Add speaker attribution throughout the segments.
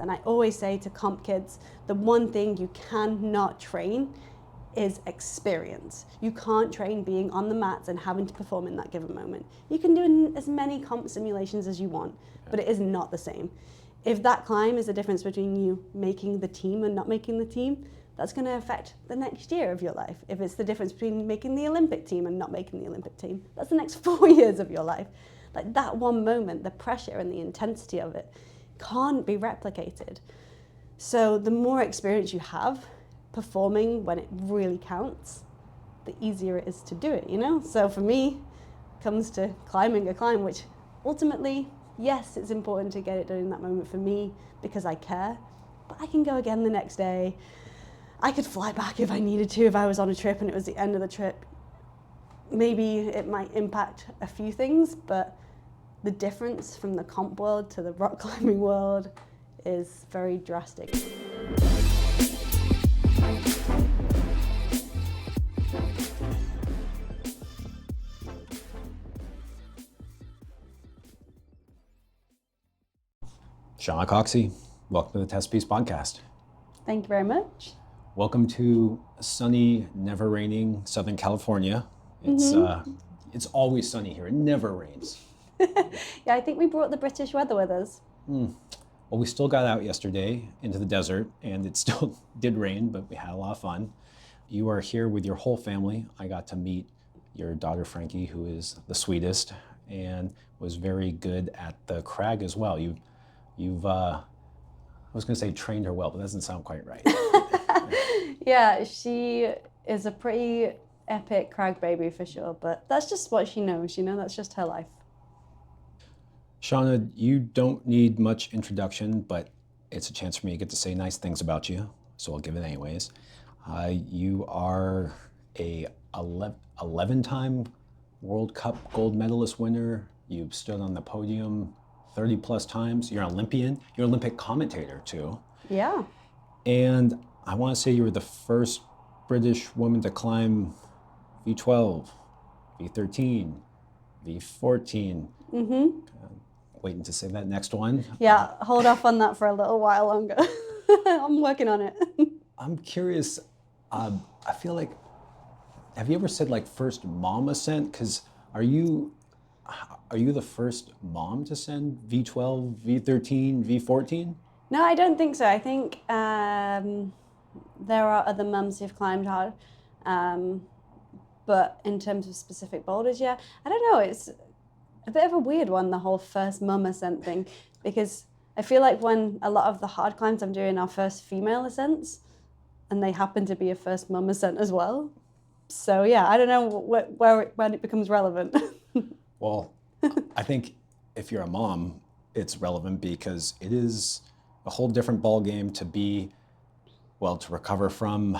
Speaker 1: And I always say to comp kids, the one thing you cannot train is experience. You can't train being on the mats and having to perform in that given moment. You can do as many comp simulations as you want, but it is not the same. If that climb is the difference between you making the team and not making the team, that's going to affect the next year of your life. If it's the difference between making the Olympic team and not making the Olympic team, that's the next 4 years of your life. Like that one moment, the pressure and the intensity of it can't be replicated. So the more experience you have performing when it really counts, the easier it is to do it, you know? So for me, it comes to climbing a climb, which ultimately, yes, it's important to get it done in that moment for me because I care, but I can go again the next day. I could fly back if I needed to, if I was on a trip and it was the end of the trip. Maybe it might impact a few things, but the difference from the comp world to the rock climbing world is very drastic.
Speaker 2: Shauna Coxsey, welcome to the Testpiece podcast.
Speaker 1: Thank you very much.
Speaker 2: Welcome to sunny, never raining Southern California. It's always sunny here. It never rains.
Speaker 1: Yeah, I think we brought the British weather with us.
Speaker 2: Well, we still got out yesterday into the desert, and it still did rain, but we had a lot of fun. You are here with your whole family. I got to meet your daughter, Frankie, who is the sweetest, and was very good at the crag as well. You've I was going to say trained her well, but that doesn't sound quite right.
Speaker 1: Yeah, she is a pretty epic crag baby for sure, but that's just what she knows, you know, that's just her life.
Speaker 2: Shauna, you don't need much introduction, but it's a chance for me to get to say nice things about you, so I'll give it anyways. You are a 11-time World Cup gold medalist winner. You've stood on the podium 30 plus times. You're an Olympian. You're an Olympic commentator too.
Speaker 1: Yeah.
Speaker 2: And I want to say you were the first British woman to climb V12, V13, V14. Waiting to say that next one.
Speaker 1: Yeah, hold off on that for a little while longer. I'm working on it.
Speaker 2: I'm curious, I feel like, have you ever said like first mom ascent? Because are you the first mom to send V12, V13, V14?
Speaker 1: No, I don't think so. I think there are other mums who've climbed hard. But in terms of specific boulders, yeah, I don't know. It's a bit of a weird one, the whole first mum ascent thing, because I feel like when a lot of the hard climbs I'm doing are first female ascents, and they happen to be a first mum ascent as well. So yeah, I don't know when it becomes relevant.
Speaker 2: Well, I think if you're a mom, it's relevant because it is a whole different ball game to be, well, to recover from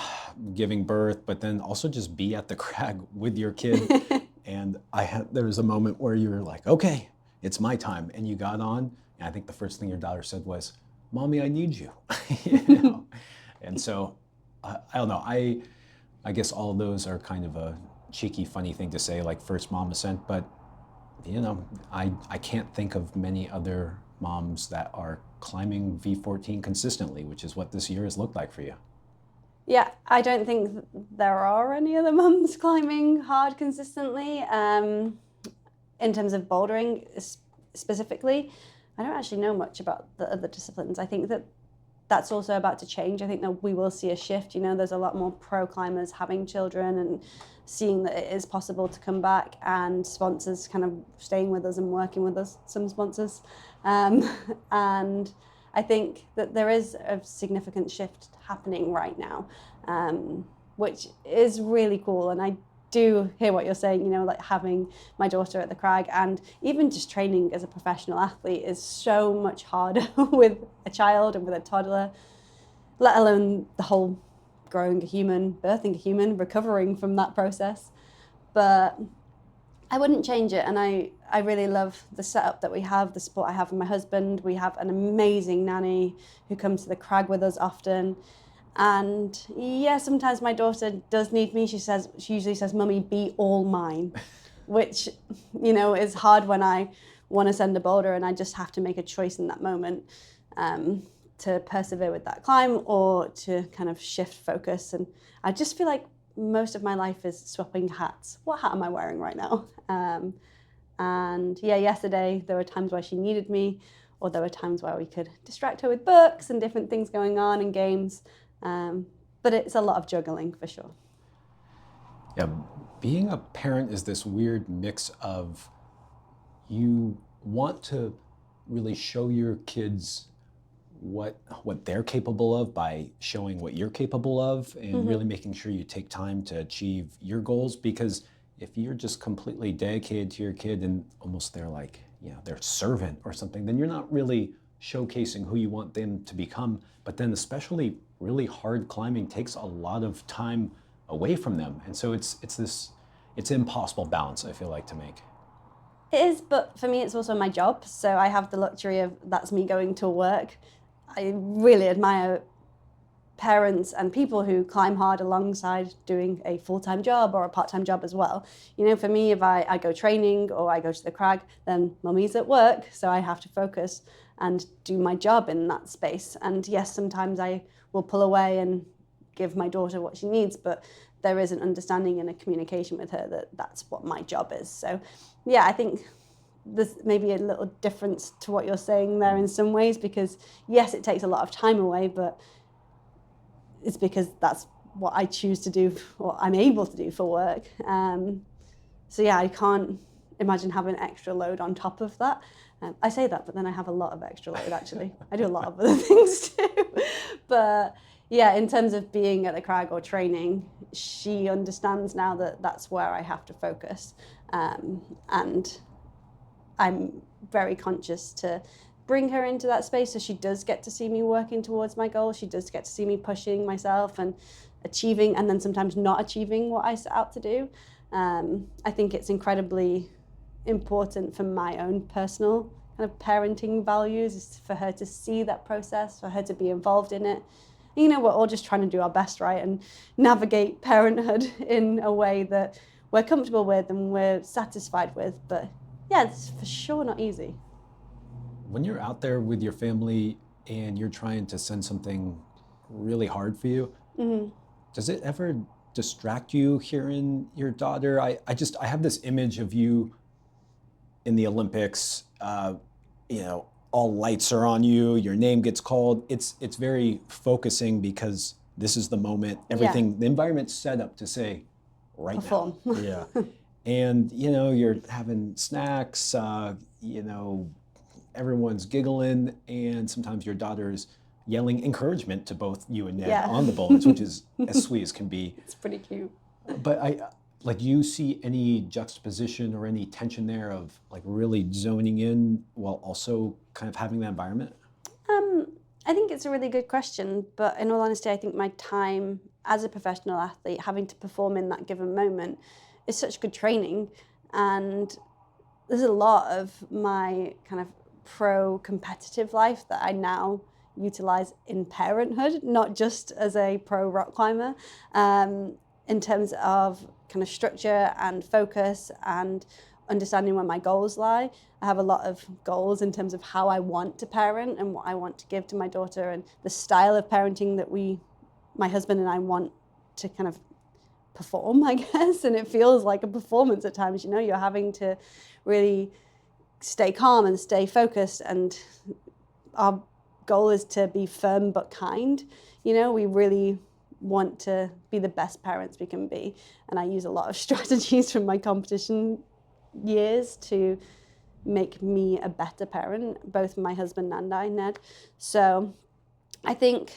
Speaker 2: giving birth, but then also just be at the crag with your kid. And there was a moment where you were like, okay, it's my time. And you got on, and I think the first thing your daughter said was, "Mommy, I need you." You know? And so, I don't know, I guess all of those are kind of a cheeky, funny thing to say, like first mom ascent, but you know, I can't think of many other moms that are climbing V14 consistently, which is what this year has looked like for you.
Speaker 1: Yeah, I don't think there are any other mums climbing hard consistently. In terms of bouldering specifically, I don't actually know much about the other disciplines. I think that's also about to change. I think that we will see a shift. You know, there's a lot more pro climbers having children and seeing that it is possible to come back, and sponsors kind of staying with us and working with us, some sponsors. And I think that there is a significant shift happening right now, which is really cool. And I do hear what you're saying, you know, like having my daughter at the crag and even just training as a professional athlete is so much harder with a child and with a toddler, let alone the whole growing a human, birthing a human, recovering from that process. But I wouldn't change it. And I really love the setup that we have, the support I have with my husband. We have an amazing nanny who comes to the crag with us often. And yeah, sometimes my daughter does need me. She usually says, "Mummy, be all mine," which, you know, is hard when I want to send a boulder and I just have to make a choice in that moment. to persevere with that climb or to kind of shift focus. And I just feel like most of my life is swapping hats. What hat am I wearing right now? And yeah, yesterday there were times where she needed me, or there were times where we could distract her with books and different things going on and games. But it's a lot of juggling for sure.
Speaker 2: Yeah, being a parent is this weird mix of you want to really show your kids what they're capable of by showing what you're capable of, and really making sure you take time to achieve your goals, because if you're just completely dedicated to your kid and almost they're like, their servant or something, then you're not really showcasing who you want them to become. But then especially really hard climbing takes a lot of time away from them. And so it's impossible balance, I feel like, to make.
Speaker 1: It is, but for me it's also my job. So I have the luxury of, that's me going to work. I really admire parents and people who climb hard alongside doing a full-time job or a part-time job as well. For me, if I go training or I go to the crag, then mummy's at work, so I have to focus and do my job in that space. And yes, sometimes I will pull away and give my daughter what she needs, but there is an understanding and a communication with her that that's what my job is. So yeah, I think there's maybe a little difference to what you're saying there in some ways, because yes, it takes a lot of time away, but it's because that's what I choose to do, or I'm able to do for work. So yeah, I can't imagine having an extra load on top of that. I say that, but then I have a lot of extra load, actually. I do a lot of other things too. But yeah, in terms of being at the crag or training, she understands now that that's where I have to focus. And I'm very conscious to bring her into that space, so she does get to see me working towards my goals. She does get to see me pushing myself and achieving, and then sometimes not achieving what I set out to do. I think it's incredibly important for my own personal kind of parenting values, is for her to see that process, for her to be involved in it. We're all just trying to do our best, right, and navigate parenthood in a way that we're comfortable with and we're satisfied with. But yeah, it's for sure not easy.
Speaker 2: When you're out there with your family and you're trying to send something really hard for you, does it ever distract you hearing your daughter? I have this image of you in the Olympics, all lights are on you, your name gets called. It's very focusing, because this is the moment, everything, the environment's set up to say, right
Speaker 1: perform.
Speaker 2: Now. Yeah. And, you're having snacks, everyone's giggling, and sometimes your daughter's yelling encouragement to both you and Ned on the boulders, which is as sweet as can be.
Speaker 1: It's pretty cute.
Speaker 2: But do you see any juxtaposition or any tension there of really zoning in while also kind of having that environment?
Speaker 1: I think it's a really good question, but in all honesty, I think my time as a professional athlete, having to perform in that given moment, is such good training. And there's a lot of my kind of pro-competitive life that I now utilize in parenthood, not just as a pro rock climber, in terms of kind of structure and focus and understanding where my goals lie. I have a lot of goals in terms of how I want to parent and what I want to give to my daughter, and the style of parenting that my husband and I want to kind of perform, I guess. And it feels like a performance at times. You're having to really stay calm and stay focused, and our goal is to be firm but kind. We really want to be the best parents we can be, and I use a lot of strategies from my competition years to make me a better parent, both my husband and I, Ned. So I think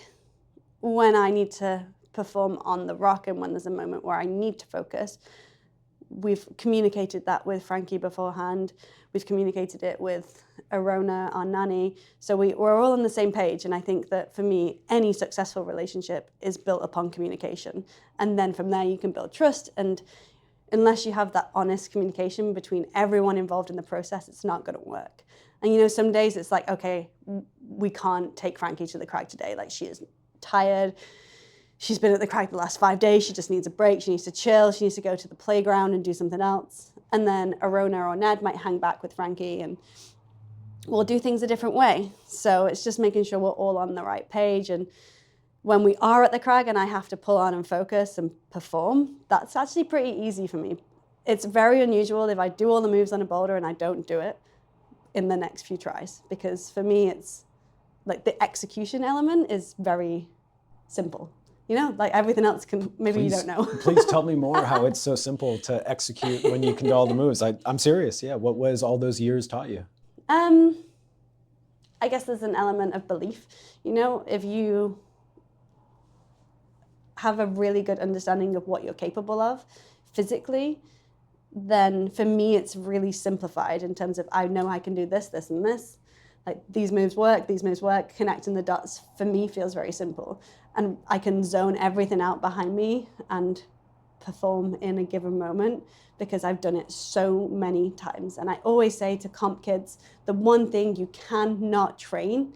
Speaker 1: when I need to perform on the rock and when there's a moment where I need to focus, we've communicated that with Frankie beforehand. We've communicated it with Arona, our nanny. So we're all on the same page. And I think that for me, any successful relationship is built upon communication. And then from there, you can build trust. And unless you have that honest communication between everyone involved in the process, it's not going to work. And some days it's like, okay, we can't take Frankie to the crag today. She is tired. She's been at the crag the last 5 days. She just needs a break. She needs to chill. She needs to go to the playground and do something else. And then Arona or Ned might hang back with Frankie. And we'll do things a different way. So it's just making sure we're all on the right page. And when we are at the crag and I have to pull on and focus and perform, that's actually pretty easy for me. It's very unusual if I do all the moves on a boulder and I don't do it in the next few tries, because for me, it's like the execution element is very simple. You know, like everything else can, maybe you don't know.
Speaker 2: Please tell me more how it's so simple to execute when you can do all the moves. I'm serious. Yeah. What was all those years taught you?
Speaker 1: I guess there's an element of belief. You know, if you have a really good understanding of what you're capable of physically, then for me, it's really simplified in terms of I know I can do this, this, and this. Like these moves work, connecting the dots for me feels very simple. And I can zone everything out behind me and perform in a given moment because I've done it so many times. And I always say to comp kids, the one thing you cannot train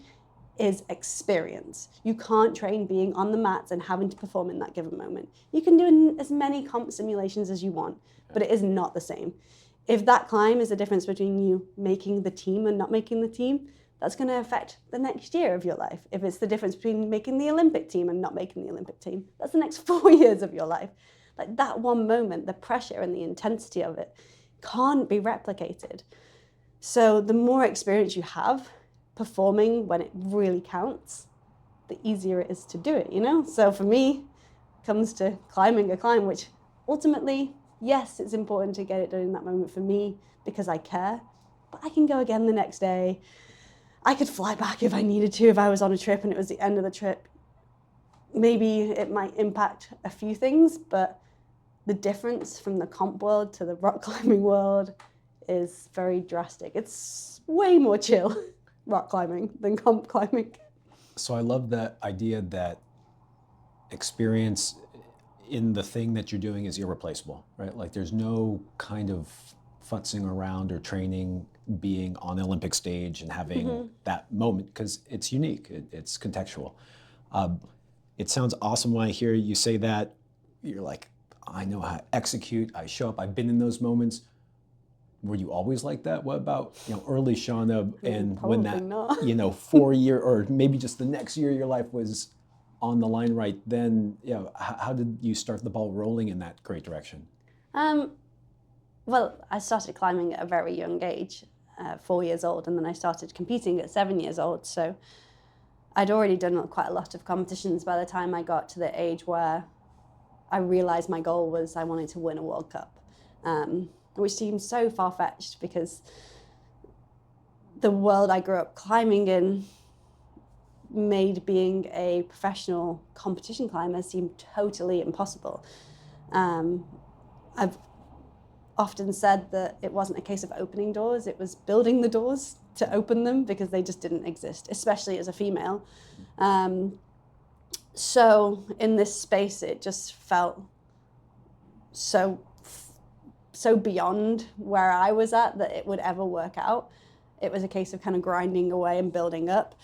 Speaker 1: is experience. You can't train being on the mats and having to perform in that given moment. You can do as many comp simulations as you want, but it is not the same. If that climb is the difference between you making the team and not making the team, that's going to affect the next year of your life. If it's the difference between making the Olympic team and not making the Olympic team, that's the next 4 years of your life. Like that one moment, the pressure and the intensity of it can't be replicated. So the more experience you have performing when it really counts, the easier it is to do it, you know? So for me, it comes to climbing a climb, which ultimately, yes, it's important to get it done in that moment for me because I care, but I can go again the next day. I could fly back if I needed to, if I was on a trip and it was the end of the trip. Maybe it might impact a few things, but the difference from the comp world to the rock climbing world is very drastic. It's way more chill, rock climbing, than comp climbing.
Speaker 2: So I love that idea that experience in the thing that you're doing is irreplaceable, right? Like there's no kind of futzing around or training being on the Olympic stage and having that moment because it's unique, it's contextual. It sounds awesome when I hear you say that. You're like, I know how to execute, I show up, I've been in those moments. Were you always like that? What about, early Shauna and when that,
Speaker 1: not.
Speaker 2: 4 year or maybe just the next year of your life was on the line right then, how did you start the ball rolling in that great direction?
Speaker 1: Well, I started climbing at a very young age, 4 years old, and then I started competing at 7 years old. So I'd already done quite a lot of competitions by the time I got to the age where I realized my goal was I wanted to win a World Cup, which seems so far-fetched because the world I grew up climbing in made being a professional competition climber seem totally impossible. I've often said that it wasn't a case of opening doors, it was building the doors to open them because they just didn't exist, especially as a female. So in this space, it just felt so beyond where I was at that it would ever work out. It was a case of kind of grinding away and building up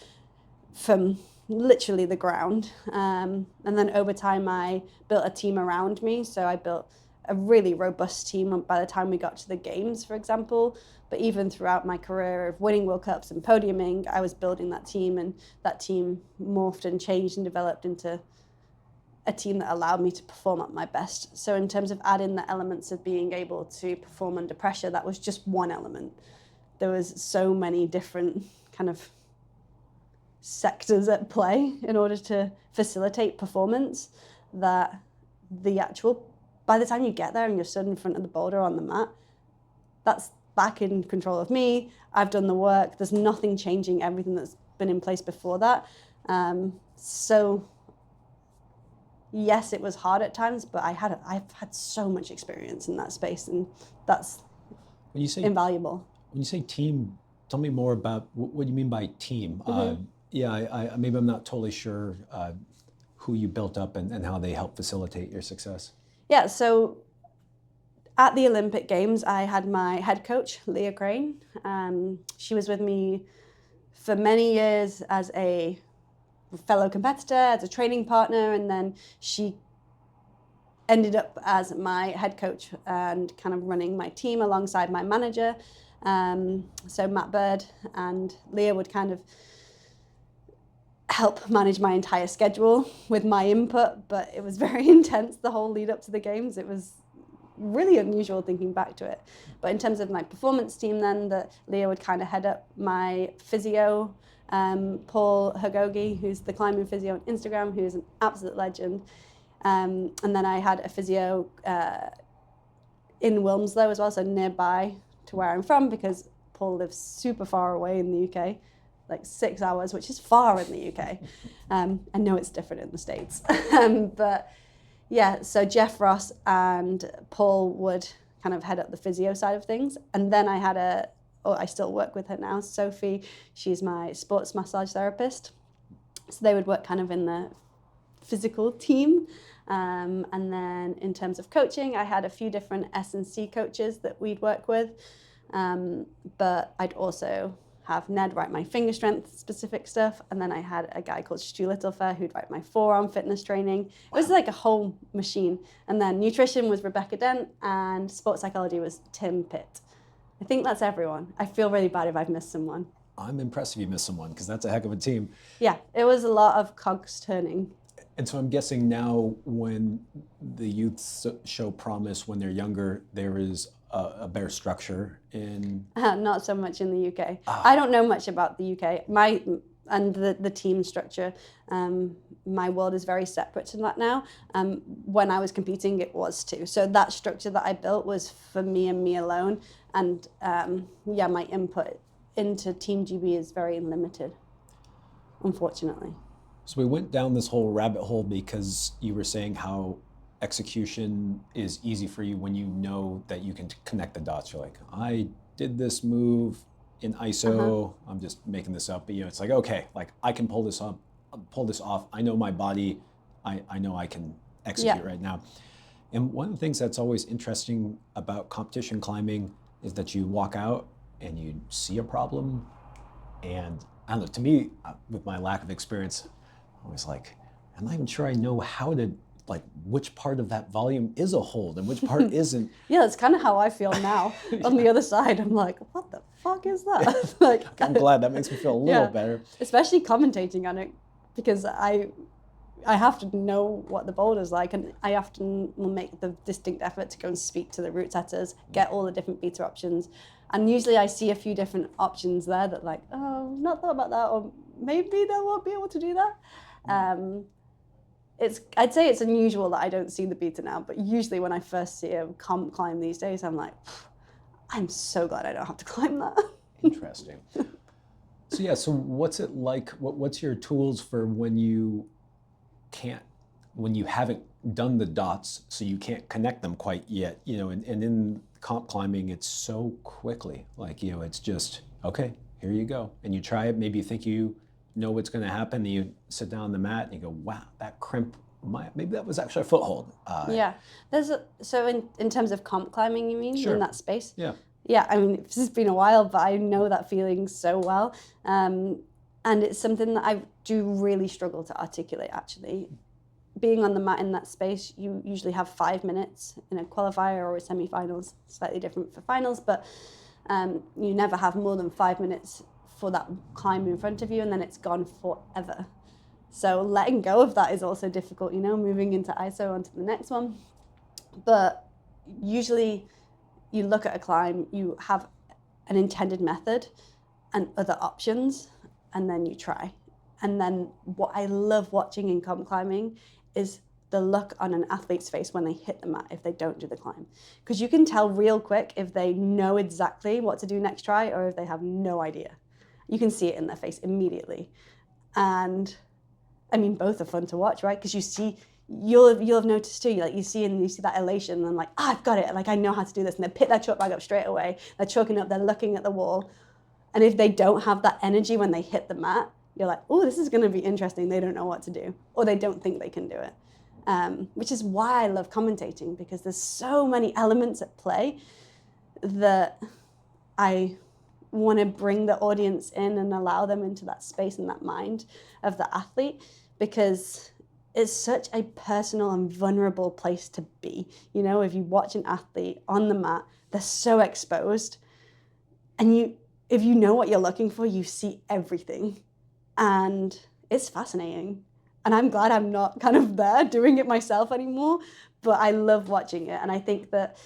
Speaker 1: from literally the ground. And then over time, I built a team around me. So I built a really robust team by the time we got to the games, for example. But even throughout my career of winning World Cups and podiuming, I was building that team, and that team morphed and changed and developed into a team that allowed me to perform at my best. So in terms of adding the elements of being able to perform under pressure, that was just one element. There was so many different kind of sectors at play in order to facilitate performance that by the time you get there and you're stood in front of the boulder on the mat, that's back in control of me. I've done the work. There's nothing changing everything that's been in place before that. So yes, it was hard at times, but I've had so much experience in that space, and that's invaluable.
Speaker 2: When you say team, tell me more about what you mean by team. I maybe I'm not totally sure who you built up and how they help facilitate your success.
Speaker 1: Yeah, so at the Olympic Games, I had my head coach, Leah Crane. She was with me for many years as a fellow competitor, as a training partner, and then she ended up as my head coach and kind of running my team alongside my manager. So Matt Bird and Leah would kind of help manage my entire schedule with my input, but it was very intense the whole lead up to the games. It was really unusual thinking back to it. But in terms of my performance team then, that Leah would kind of head up my physio, Paul Hagogi, who's the climbing physio on Instagram, who's an absolute legend. And then I had a physio in Wilmslow as well, so nearby to where I'm from, because Paul lives super far away in the UK, like 6 hours, which is far in the UK. I know it's different in the States. But yeah, so Jeff Ross and Paul would kind of head up the physio side of things. And then I had I still work with her now, Sophie. She's my sports massage therapist. So they would work kind of in the physical team. And then in terms of coaching, I had a few different S&C coaches that we'd work with. But I'd also have Ned write my finger strength specific stuff. And then I had a guy called Stu Littlefair who'd write my forearm fitness training. It was like a whole machine. And then nutrition was Rebecca Dent, and sports psychology was Tim Pitt. I think that's everyone. I feel really bad if I've missed someone.
Speaker 2: I'm impressed if you missed someone, because that's a heck of a team.
Speaker 1: Yeah, it was a lot of cogs turning.
Speaker 2: And so I'm guessing now when the youths show promise when they're younger, there is a better structure in...
Speaker 1: Not so much in the UK. I don't know much about the UK. And the team structure, my world is very separate to that now. When I was competing, it was too. So that structure that I built was for me and me alone. And my input into Team GB is very limited, unfortunately.
Speaker 2: So we went down this whole rabbit hole because you were saying how execution is easy for you when you know that you can connect the dots. You're like, I did this move in ISO. I'm just making this up, but it's like, okay, like I can pull this off. I know my body. I know I can execute right now. And one of the things that's always interesting about competition climbing is that you walk out and you see a problem, and I don't know, to me, with my lack of experience, I was like, I'm not even sure I know how to, like, which part of that volume is a hold and which part isn't.
Speaker 1: Yeah, that's kind of how I feel now. On the other side, I'm like, what the fuck is that? Like,
Speaker 2: I'm glad, that makes me feel a little better.
Speaker 1: Especially commentating on it, because I have to know what the boulder's like, and I often will make the distinct effort to go and speak to the route setters, get all the different beta options. And usually I see a few different options there that like, oh, not thought about that, or maybe they won't be able to do that. I'd say it's unusual that I don't see the beta now, but usually when I first see a comp climb these days, I'm like, I'm so glad I don't have to climb that.
Speaker 2: Interesting. So what's it like? What's your tools for when you haven't done the dots, so you can't connect them quite yet? And in comp climbing, it's so quickly, like, it's just, okay, here you go. And you try it, maybe you think you know what's going to happen, and you sit down on the mat and you go, wow, that crimp, maybe that was actually a foothold.
Speaker 1: So in terms of comp climbing, you mean,
Speaker 2: sure.
Speaker 1: In that space?
Speaker 2: Yeah,
Speaker 1: I mean, this has been a while, but I know that feeling so well. And it's something that I do really struggle to articulate, actually. Being on the mat in that space, you usually have 5 minutes in a qualifier or a semi-finals, slightly different for finals, but you never have more than 5 minutes for that climb in front of you, and then it's gone forever. So letting go of that is also difficult, moving into ISO onto the next one. But usually you look at a climb, you have an intended method and other options, and then you try. And then what I love watching in comp climbing is the look on an athlete's face when they hit the mat if they don't do the climb. Because you can tell real quick if they know exactly what to do next try or if they have no idea. You can see it in their face immediately. And I mean, both are fun to watch, right? Because you'll have noticed too, you see that elation, and I'm like, I've got it, like I know how to do this. And they pick their chalk bag up straight away. They're chalking up, they're looking at the wall. And if they don't have that energy when they hit the mat, you're like, oh, this is going to be interesting. They don't know what to do, or they don't think they can do it. Which is why I love commentating, because there's so many elements at play that I want to bring the audience in and allow them into that space and that mind of the athlete, because it's such a personal and vulnerable place to be. If you watch an athlete on the mat, they're so exposed, And if you know what you're looking for, you see everything. And it's fascinating. And I'm glad I'm not kind of there doing it myself anymore, but I love watching it. And I think that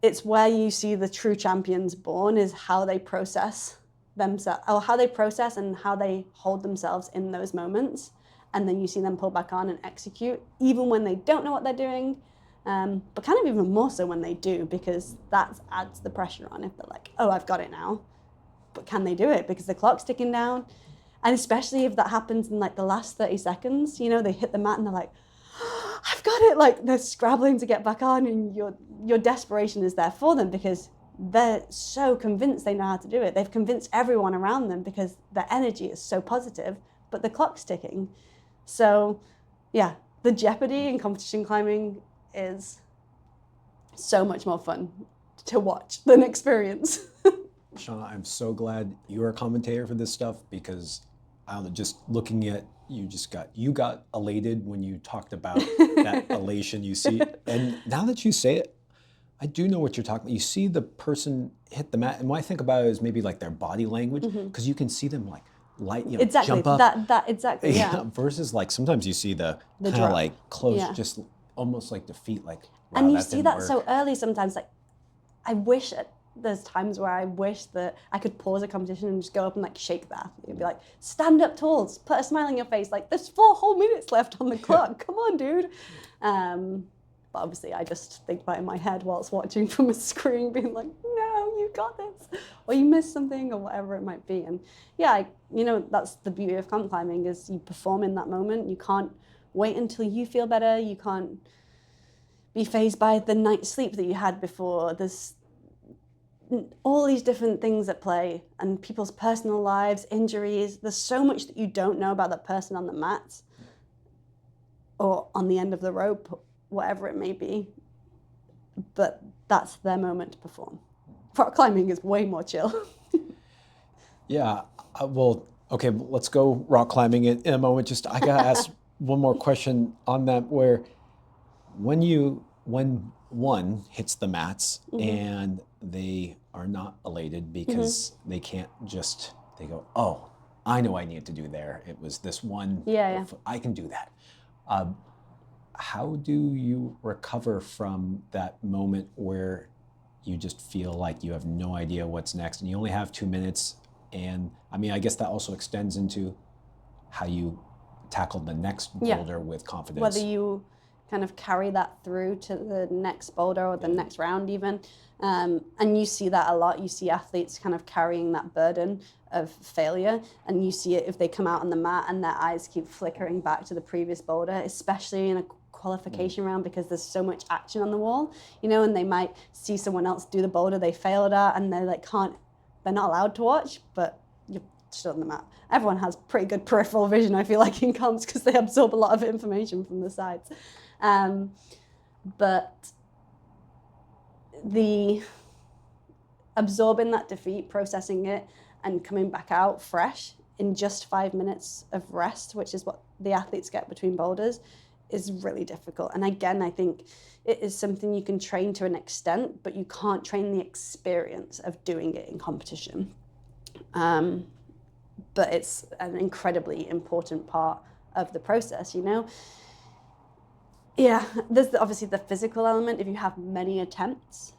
Speaker 1: it's where you see the true champions born, is how they process themselves, or how they process and how they hold themselves in those moments. And then you see them pull back on and execute, even when they don't know what they're doing. But kind of even more so when they do, because that adds the pressure on. If they're like, oh, I've got it now, but can they do it? Because the clock's ticking down. And especially if that happens in like the last 30 seconds, you know, they hit the mat and they're like, oh, I've got it. Like they're scrabbling to get back on, and your desperation is there for them because they're so convinced they know how to do it. They've convinced everyone around them because their energy is so positive, but the clock's ticking. So yeah, the jeopardy in competition climbing is so much more fun to watch than experience.
Speaker 2: Shauna, I'm so glad you're a commentator for this stuff, because I don't know, just looking at you got elated when you talked about that elation you see. And now that you say it, I do know what you're talking about. You see the person hit the mat, and what I think about it is maybe like their body language, because you can see them like
Speaker 1: Exactly.
Speaker 2: jump up.
Speaker 1: That exactly. Yeah.
Speaker 2: Versus like sometimes you see the kind of like close, just almost like defeat, like, wow,
Speaker 1: and you
Speaker 2: that
Speaker 1: see
Speaker 2: didn't
Speaker 1: that
Speaker 2: work.
Speaker 1: so early sometimes. Like, there's times where I wish that I could pause a competition and just go up and like shake the athlete and be like, stand up tall, put a smile on your face. Like, there's 4 whole minutes left on the clock. Come on, dude. But obviously I just think about it in my head whilst watching from a screen, being like, no, you got this. Or you missed something, or whatever it might be. And yeah, that's the beauty of comp climbing, is you perform in that moment. You can't wait until you feel better. You can't be fazed by the night's sleep that you had before. There's all these different things at play, and people's personal lives, injuries. There's so much that you don't know about that person on the mat or on the end of the rope, whatever it may be. But that's their moment to perform. Rock climbing is way more chill.
Speaker 2: Yeah, well, okay, let's go rock climbing in a moment. Just, I gotta ask one more question on that, where when one hits the mats and they are not elated because they can't just, they go, oh, I know I need to do there. It was this one, I can do that. How do you recover from that moment where you just feel like you have no idea what's next and you only have 2 minutes? And I mean, I guess that also extends into how you tackle the next boulder with confidence.
Speaker 1: Whether you kind of carry that through to the next boulder or the next round even. And you see that a lot. You see athletes kind of carrying that burden of failure, and you see it if they come out on the mat and their eyes keep flickering back to the previous boulder, especially in a qualification round, because there's so much action on the wall, and they might see someone else do the boulder they failed at, and they're like, they're not allowed to watch, but you're still on the mat. Everyone has pretty good peripheral vision, I feel like, in comps, because they absorb a lot of information from the sides. But the absorbing that defeat, processing it, and coming back out fresh in just 5 minutes of rest, which is what the athletes get between boulders, is really difficult. And again, I think it is something you can train to an extent, but you can't train the experience of doing it in competition. But it's an incredibly important part of the process, Yeah, there's obviously the physical element. If you have many attempts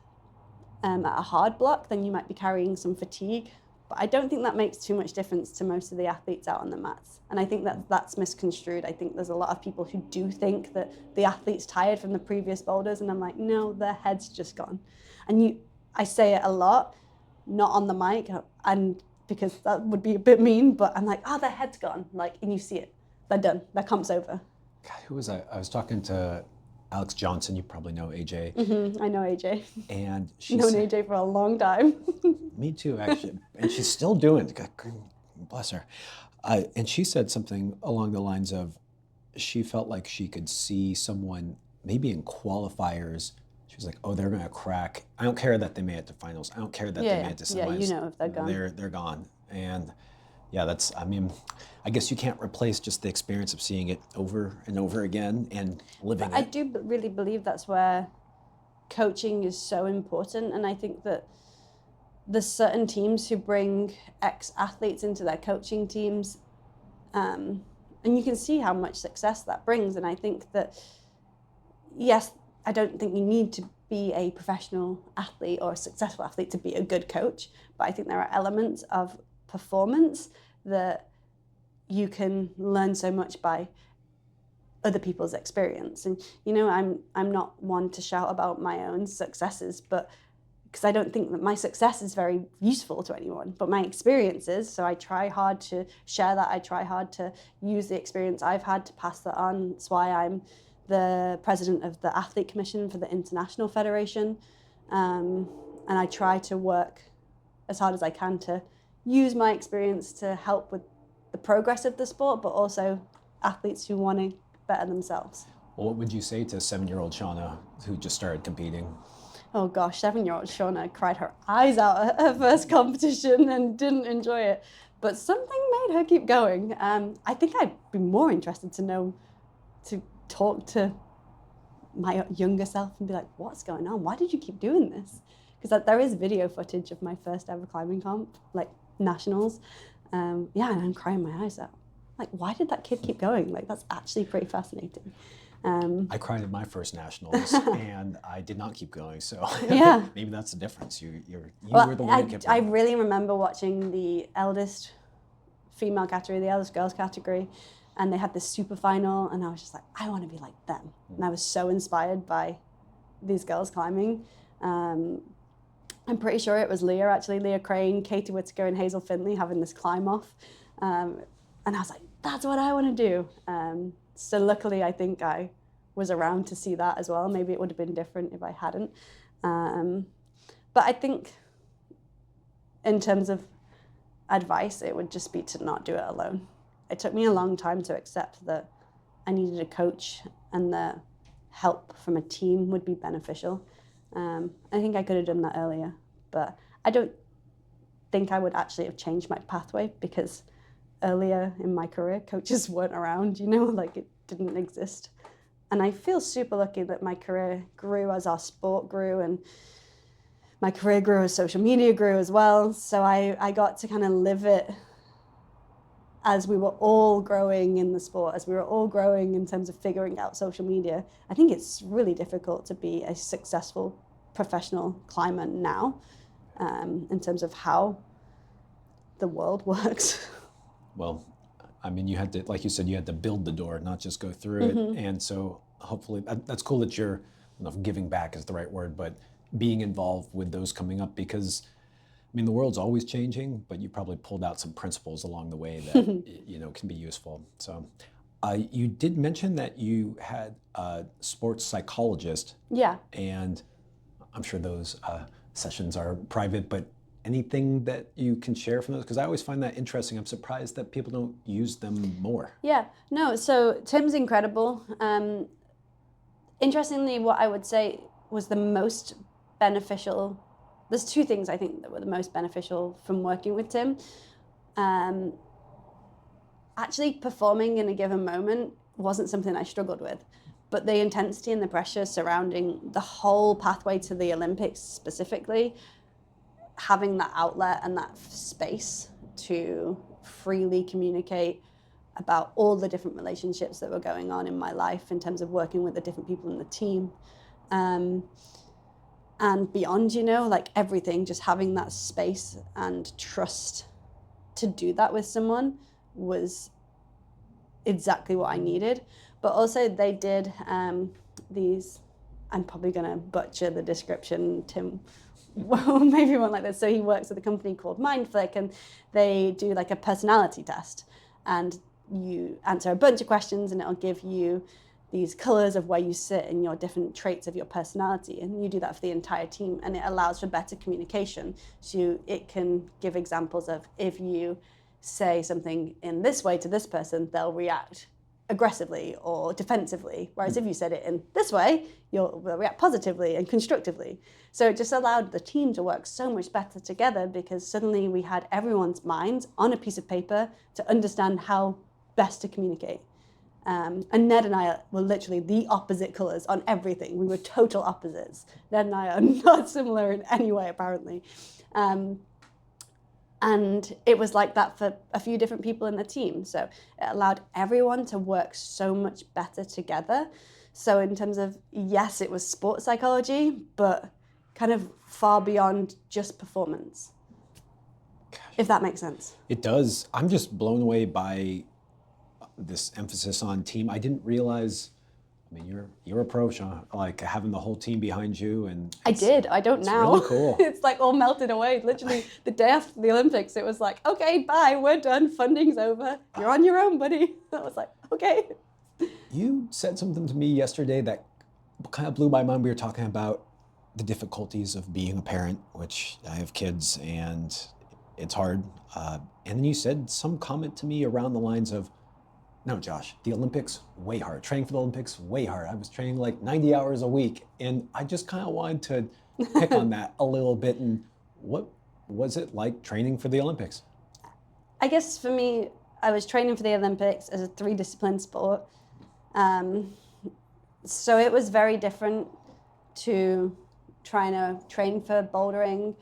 Speaker 1: at a hard block, then you might be carrying some fatigue. But I don't think that makes too much difference to most of the athletes out on the mats. And I think that's misconstrued. I think there's a lot of people who do think that the athlete's tired from the previous boulders, and I'm like, no, their head's just gone. And I say it a lot, not on the mic, and because that would be a bit mean, but I'm like, their head's gone. Like, and you see it. They're done. Their comp's over.
Speaker 2: God, who was I? I was talking to Alex Johnson. You probably know AJ.
Speaker 1: I know AJ.
Speaker 2: And she's
Speaker 1: known AJ for a long time.
Speaker 2: Me too, actually. And she's still doing it. Bless her. And she said something along the lines of, she felt like she could see someone maybe in qualifiers. She was like, oh, they're going to crack. I don't care that they made it to finals. I don't care that they made it to semis.
Speaker 1: Yeah, if they're gone.
Speaker 2: They're gone. And yeah, I guess you can't replace just the experience of seeing it over and over again and living it.
Speaker 1: I do really believe that's where coaching is so important. And I think that there's certain teams who bring ex-athletes into their coaching teams, and you can see how much success that brings. And I think that, yes, I don't think you need to be a professional athlete or a successful athlete to be a good coach, but I think there are elements of performance that you can learn so much by other people's experience. And I'm not one to shout about my own successes, but because I don't think that my success is very useful to anyone, but my experiences. So I try hard to share that. I try hard to use the experience I've had to pass that on. That's why I'm the president of the Athlete Commission for the International Federation. And I try to work as hard as I can to use my experience to help with the progress of the sport, but also athletes who want to better themselves.
Speaker 2: Well, what would you say to 7-year-old Shauna who just started competing?
Speaker 1: Oh gosh, 7-year-old Shauna cried her eyes out at her first competition and didn't enjoy it, but something made her keep going. I think I'd be more interested to talk to my younger self and be like, what's going on? Why did you keep doing this? Because there is video footage of my first ever climbing comp, like nationals. And I'm crying my eyes out. Like, why did that kid keep going? Like, that's actually pretty fascinating.
Speaker 2: I cried at my first nationals and I did not keep going. So
Speaker 1: yeah.
Speaker 2: Maybe that's the difference. You were the one who kept going.
Speaker 1: I really remember watching the eldest female category, the eldest girls category, and they had this super final, and I was just like, I want to be like them. And I was so inspired by these girls climbing. I'm pretty sure it was Leah Crane, Katie Whitaker, and Hazel Findlay having this climb off. And I was like, that's what I want to do. So luckily, I think I was around to see that as well. Maybe it would have been different if I hadn't. But I think in terms of advice, it would just be to not do it alone. It took me a long time to accept that I needed a coach and that help from a team would be beneficial. I think I could have done that earlier, but I don't think I would actually have changed my pathway because earlier in my career, coaches weren't around, like it didn't exist. And I feel super lucky that my career grew as our sport grew, and my career grew as social media grew as well. So I got to kind of live it as we were all growing in the sport, as we were all growing in terms of figuring out social media. I think it's really difficult to be a successful professional climber now, in terms of how the world works.
Speaker 2: Well, I mean, you had to, like you said, you had to build the door, not just go through it. And so hopefully, that's cool that you're, I don't know if giving back is the right word, but being involved with those coming up, because I mean, the world's always changing, but you probably pulled out some principles along the way that, can be useful. So you did mention that you had a sports psychologist.
Speaker 1: Yeah.
Speaker 2: And I'm sure those sessions are private, but anything that you can share from those? Because I always find that interesting. I'm surprised that people don't use them more.
Speaker 1: Yeah, no, so Tim's incredible. Interestingly, what I would say was the most beneficial, there's two things I think that were the most beneficial from working with Tim. Actually, performing in a given moment wasn't something I struggled with, but the intensity and the pressure surrounding the whole pathway to the Olympics specifically, having that outlet and that space to freely communicate about all the different relationships that were going on in my life in terms of working with the different people in the team, and beyond, like everything, just having that space and trust to do that with someone was exactly what I needed. But also they did these, I'm probably going to butcher the description, Tim well, maybe one like this. So he works with a company called Mindflick, and they do like a personality test, and you answer a bunch of questions and it'll give you these colors of where you sit and your different traits of your personality, and you do that for the entire team, and it allows for better communication. So it can give examples of, if you say something in this way to this person, they'll react aggressively or defensively, whereas if you said it in this way, they'll react positively and constructively. So it just allowed the team to work so much better together, because suddenly we had everyone's minds on a piece of paper to understand how best to communicate. And Ned and I were literally the opposite colours on everything. We were total opposites. Ned and I are not similar in any way, apparently. And it was like that for a few different people in the team. So it allowed everyone to work so much better together. So in terms of, yes, it was sports psychology, but kind of far beyond just performance. Gosh. If that makes sense.
Speaker 2: It does. I'm just blown away by this emphasis on team. I didn't realize, I mean, your approach, like having the whole team behind you, and
Speaker 1: I did. I don't now.
Speaker 2: Really cool.
Speaker 1: It's like all melted away. Literally, the day after the Olympics, it was like, okay, bye, we're done. Funding's over. You're on your own, buddy. I was like, okay.
Speaker 2: You said something to me yesterday that kind of blew my mind. We were talking about the difficulties of being a parent, which I have kids, and it's hard. And then you said some comment to me around the lines of, no, Josh, the Olympics, way hard. Training for the Olympics, way hard. I was training like 90 hours a week. And I just kind of wanted to pick on that a little bit. And what was it like training for the Olympics?
Speaker 1: I guess for me, I was training for the Olympics as a 3-discipline sport. So it was very different to trying to train for bouldering.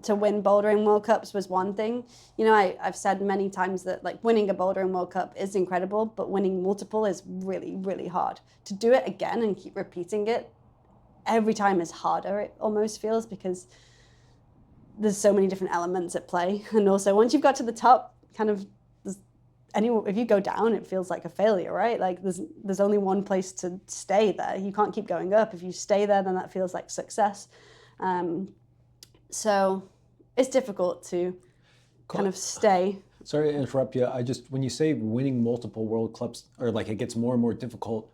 Speaker 1: To win bouldering World Cups was one thing. You know, I've said many times that like winning a bouldering World Cup is incredible, but winning multiple is really, really hard. To do it again and keep repeating it every time is harder, it almost feels, because there's so many different elements at play. And also once you've got to the top, kind of, if you go down, it feels like a failure, right? Like there's only one place to stay there. You can't keep going up. If you stay there, then that feels like success. So it's difficult to kind of stay.
Speaker 2: Sorry to interrupt you. When you say winning multiple World Cups, or like it gets more and more difficult,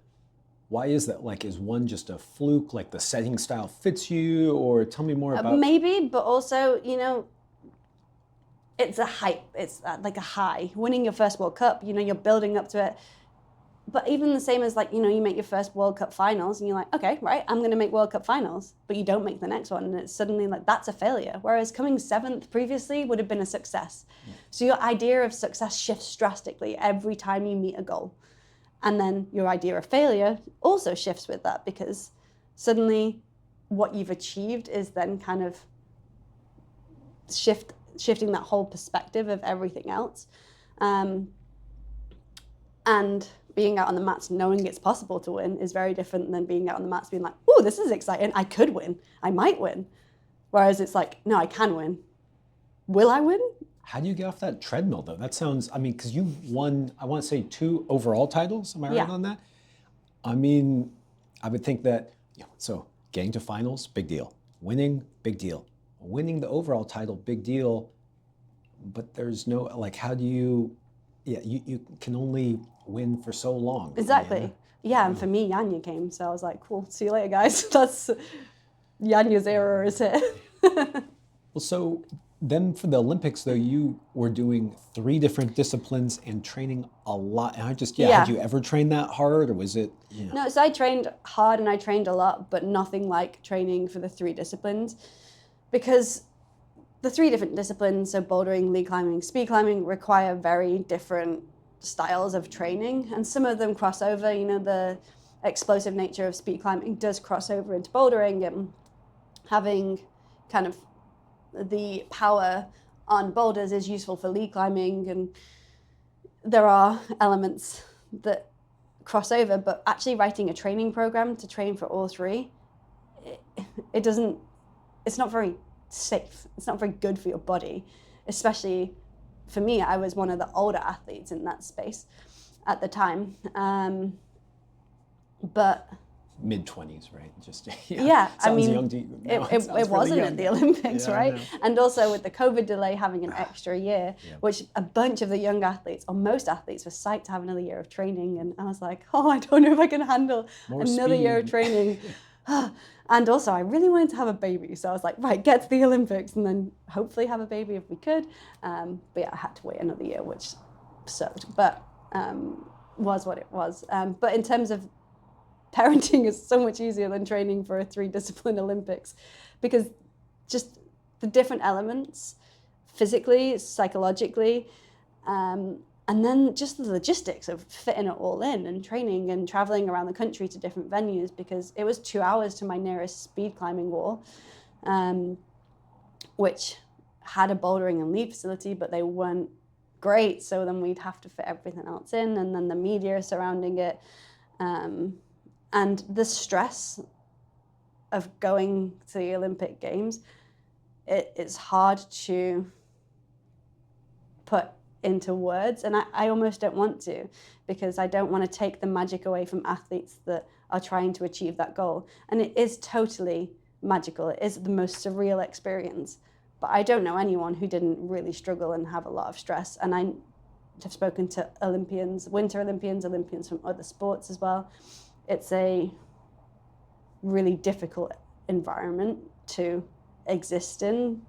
Speaker 2: why is that? Like, is one just a fluke? Like the setting style fits you? Or tell me more about...
Speaker 1: Maybe, but also, you know, it's a hype. It's like a high. Winning your first World Cup, you know, you're building up to it. But even the same as like, you know, you make your first World Cup finals and you're like, okay, right, I'm going to make World Cup finals. But you don't make the next one and it's suddenly like, that's a failure. Whereas coming 7th previously would have been a success. Yeah. So your idea of success shifts drastically every time you meet a goal. And then your idea of failure also shifts with that, because suddenly what you've achieved is then kind of shifting that whole perspective of everything else. And being out on the mats knowing it's possible to win is very different than being out on the mats being like, oh, this is exciting. I could win. I might win. Whereas it's like, no, I can win. Will I win?
Speaker 2: How do you get off that treadmill, though? That sounds, I mean, because you won, I want to say 2 overall titles. Am I right on that? I mean, I would think that, so getting to finals, big deal. Winning, big deal. Winning the overall title, big deal. But there's no, like, how do you... Yeah, you can only win for so long.
Speaker 1: Exactly. Yeah, and for me, Yanya came, so I was like, cool, see you later, guys. That's Yanya's era is here.
Speaker 2: Well, so then for the Olympics, though, you were doing 3 different disciplines and training a lot. And had you ever trained that hard, or was it?
Speaker 1: No, so I trained hard and I trained a lot, but nothing like training for the 3 disciplines, because the 3 different disciplines, so bouldering, lead climbing, speed climbing, require very different styles of training. And some of them cross over. You know, the explosive nature of speed climbing does cross over into bouldering, and having kind of the power on boulders is useful for lead climbing. And there are elements that cross over, but actually writing a training program to train for all 3, it's not very safe. It's not very good for your body, especially for me. I was one of the older athletes in that space at the time, but
Speaker 2: mid-20s, right? Just
Speaker 1: I mean,
Speaker 2: young to you. No,
Speaker 1: it wasn't at the Olympics, right? And also with the COVID delay, having an extra year,
Speaker 2: Yeah.
Speaker 1: which a bunch of the young athletes, or most athletes, were psyched to have another year of training, and I was like, oh, I don't know if I can handle another year of training. And also, I really wanted to have a baby, so I was like, right, get to the Olympics and then hopefully have a baby if we could. But yeah, I had to wait another year, which sucked, but was what it was. But in terms of parenting, is so much easier than training for a 3-discipline Olympics, because just the different elements, physically, psychologically, And then just the logistics of fitting it all in and training and traveling around the country to different venues, because it was 2 hours to my nearest speed climbing wall, which had a bouldering and lead facility, but they weren't great. So then we'd have to fit everything else in, and then the media surrounding it. And the stress of going to the Olympic Games, it's hard to put into words, and I almost don't want to, because I don't want to take the magic away from athletes that are trying to achieve that goal. And it is totally magical. It is the most surreal experience. But I don't know anyone who didn't really struggle and have a lot of stress. And I have spoken to Olympians, Winter Olympians, Olympians from other sports as well. It's a really difficult environment to exist in,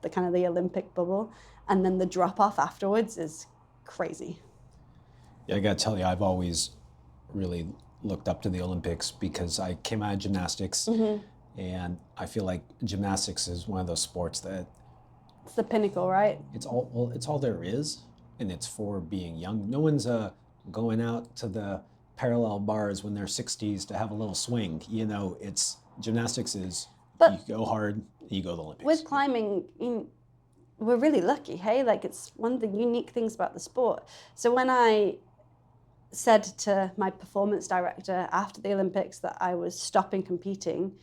Speaker 1: the kind of the Olympic bubble. And then the drop off afterwards is crazy.
Speaker 2: Yeah, I got to tell you, I've always really looked up to the Olympics because I came out of gymnastics, and I feel like gymnastics is one of those sports that
Speaker 1: it's the pinnacle, right?
Speaker 2: It's all there is, and it's for being young. No one's going out to the parallel bars when they're 60s to have a little swing. You know, it's gymnastics is, but you go hard, you go to the Olympics.
Speaker 1: With climbing, we're really lucky, hey? Like, it's one of the unique things about the sport. So when I said to my performance director after the Olympics that I was stopping competing,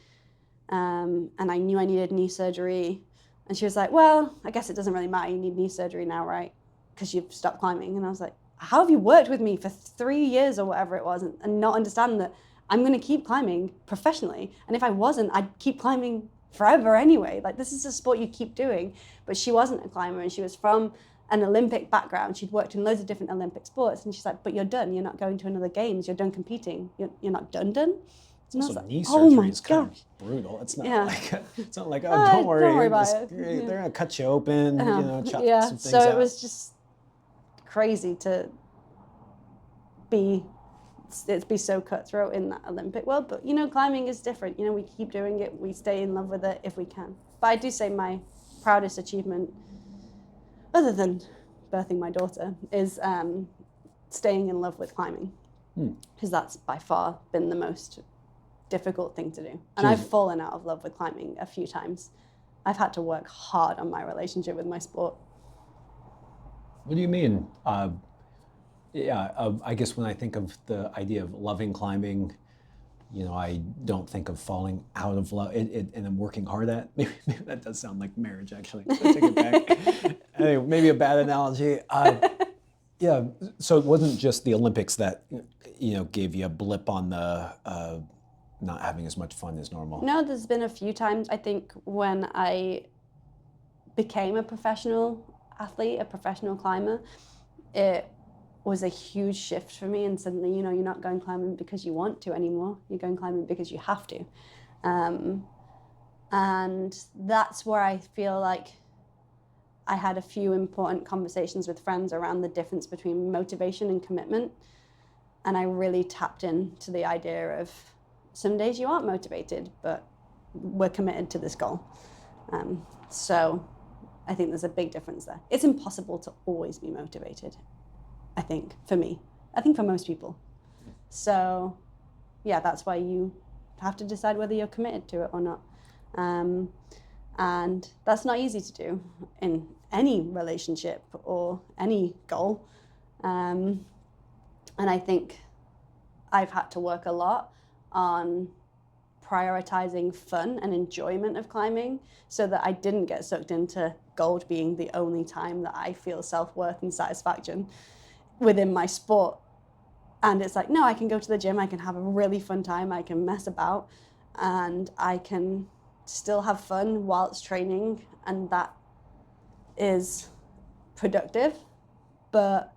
Speaker 1: and I knew I needed knee surgery, and she was like, well, I guess it doesn't really matter, you need knee surgery now, right? Because you've stopped climbing. And I was like, how have you worked with me for 3 years or whatever it was, and not understand that I'm going to keep climbing professionally? And if I wasn't, I'd keep climbing forever anyway. Like, this is a sport you keep doing. But she wasn't a climber, and she was from an Olympic background. She'd worked in loads of different Olympic sports, and she's like, but you're done. You're not going to another games. You're done competing. You're not done. And
Speaker 2: also,
Speaker 1: like,
Speaker 2: knee surgery is kind
Speaker 1: gosh.
Speaker 2: of brutal. It's not like,
Speaker 1: oh, don't worry about it.
Speaker 2: They're gonna cut you open, chop some things
Speaker 1: so
Speaker 2: out.
Speaker 1: It was just crazy to be so cutthroat in that Olympic world. But climbing is different. We keep doing it. We stay in love with it if we can. But I do say my proudest achievement, other than birthing my daughter, is staying in love with climbing, because that's by far been the most difficult thing to do. And I've fallen out of love with climbing a few times. I've had to work hard on my relationship with my sport.
Speaker 2: What do you mean? I guess when I think of the idea of loving climbing, I don't think of falling out of love and I'm working hard at. Maybe that does sound like marriage, actually. I take it back. Anyway, maybe a bad analogy. So it wasn't just the Olympics that gave you a blip on the not having as much fun as normal.
Speaker 1: No, there's been a few times. I think when I became a professional athlete, a professional climber, it was a huge shift for me. And suddenly, you're not going climbing because you want to anymore. You're going climbing because you have to. And that's where I feel like I had a few important conversations with friends around the difference between motivation and commitment. And I really tapped into the idea of some days you aren't motivated, but we're committed to this goal. So I think there's a big difference there. It's impossible to always be motivated, I think, for me. I think for most people. So, yeah, that's why you have to decide whether you're committed to it or not. And that's not easy to do in any relationship or any goal. And I think I've had to work a lot on prioritizing fun and enjoyment of climbing so that I didn't get sucked into gold being the only time that I feel self-worth and satisfaction within my sport. And it's like, no, I can go to the gym, I can have a really fun time, I can mess about, and I can still have fun whilst training, and that is productive, but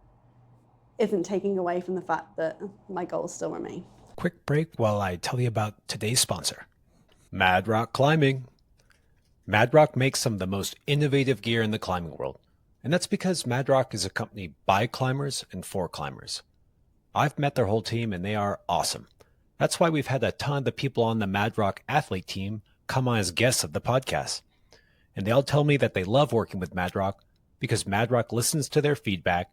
Speaker 1: isn't taking away from the fact that my goals still remain.
Speaker 2: Quick break while I tell you about today's sponsor, Mad Rock Climbing. Mad Rock makes some of the most innovative gear in the climbing world, and that's because Mad Rock is a company by climbers and for climbers. I've met their whole team and they are awesome. That's why we've had a ton of the people on the Mad Rock athlete team come on as guests of the podcast. And they all tell me that they love working with Mad Rock because Mad Rock listens to their feedback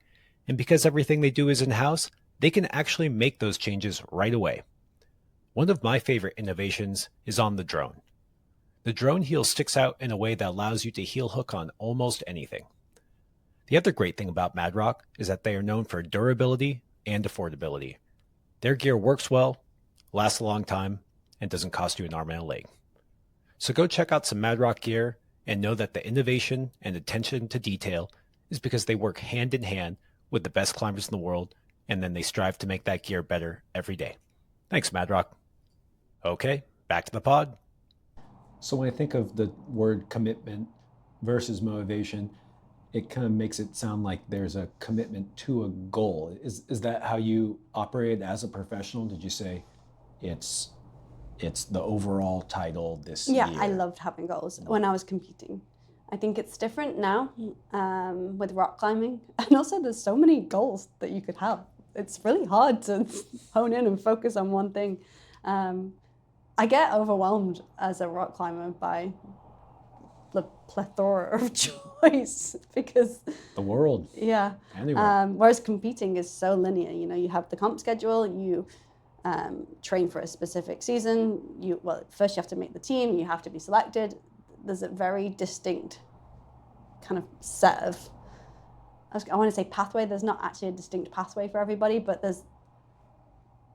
Speaker 3: And because everything they do is in-house, they can actually make those changes right away. One of my favorite innovations is on the drone. The drone heel sticks out in a way that allows you to heel hook on almost anything. The other great thing about Madrock is that they are known for durability and affordability. Their gear works well, lasts a long time, and doesn't cost you an arm and a leg. So go check out some Madrock gear and know that the innovation and attention to detail is because they work hand in hand with the best climbers in the world, and then they strive to make that gear better every day. Thanks, Madrock. Okay, back to the pod.
Speaker 2: So when I think of the word commitment versus motivation, it kind of makes it sound like there's a commitment to a goal. Is that how you operate as a professional? Did you say it's the overall title this year?
Speaker 1: Yeah, I loved having goals when I was competing. I think it's different now with rock climbing. And also there's so many goals that you could have. It's really hard to hone in and focus on one thing. I get overwhelmed as a rock climber by the plethora of choice because
Speaker 2: the world.
Speaker 1: Yeah.
Speaker 2: Anyway.
Speaker 1: Whereas competing is so linear. You know, you have the comp schedule, you train for a specific season. First you have to make the team, you have to be selected. There's a very distinct kind of set of, I want to say pathway. There's not actually a distinct pathway for everybody, but there's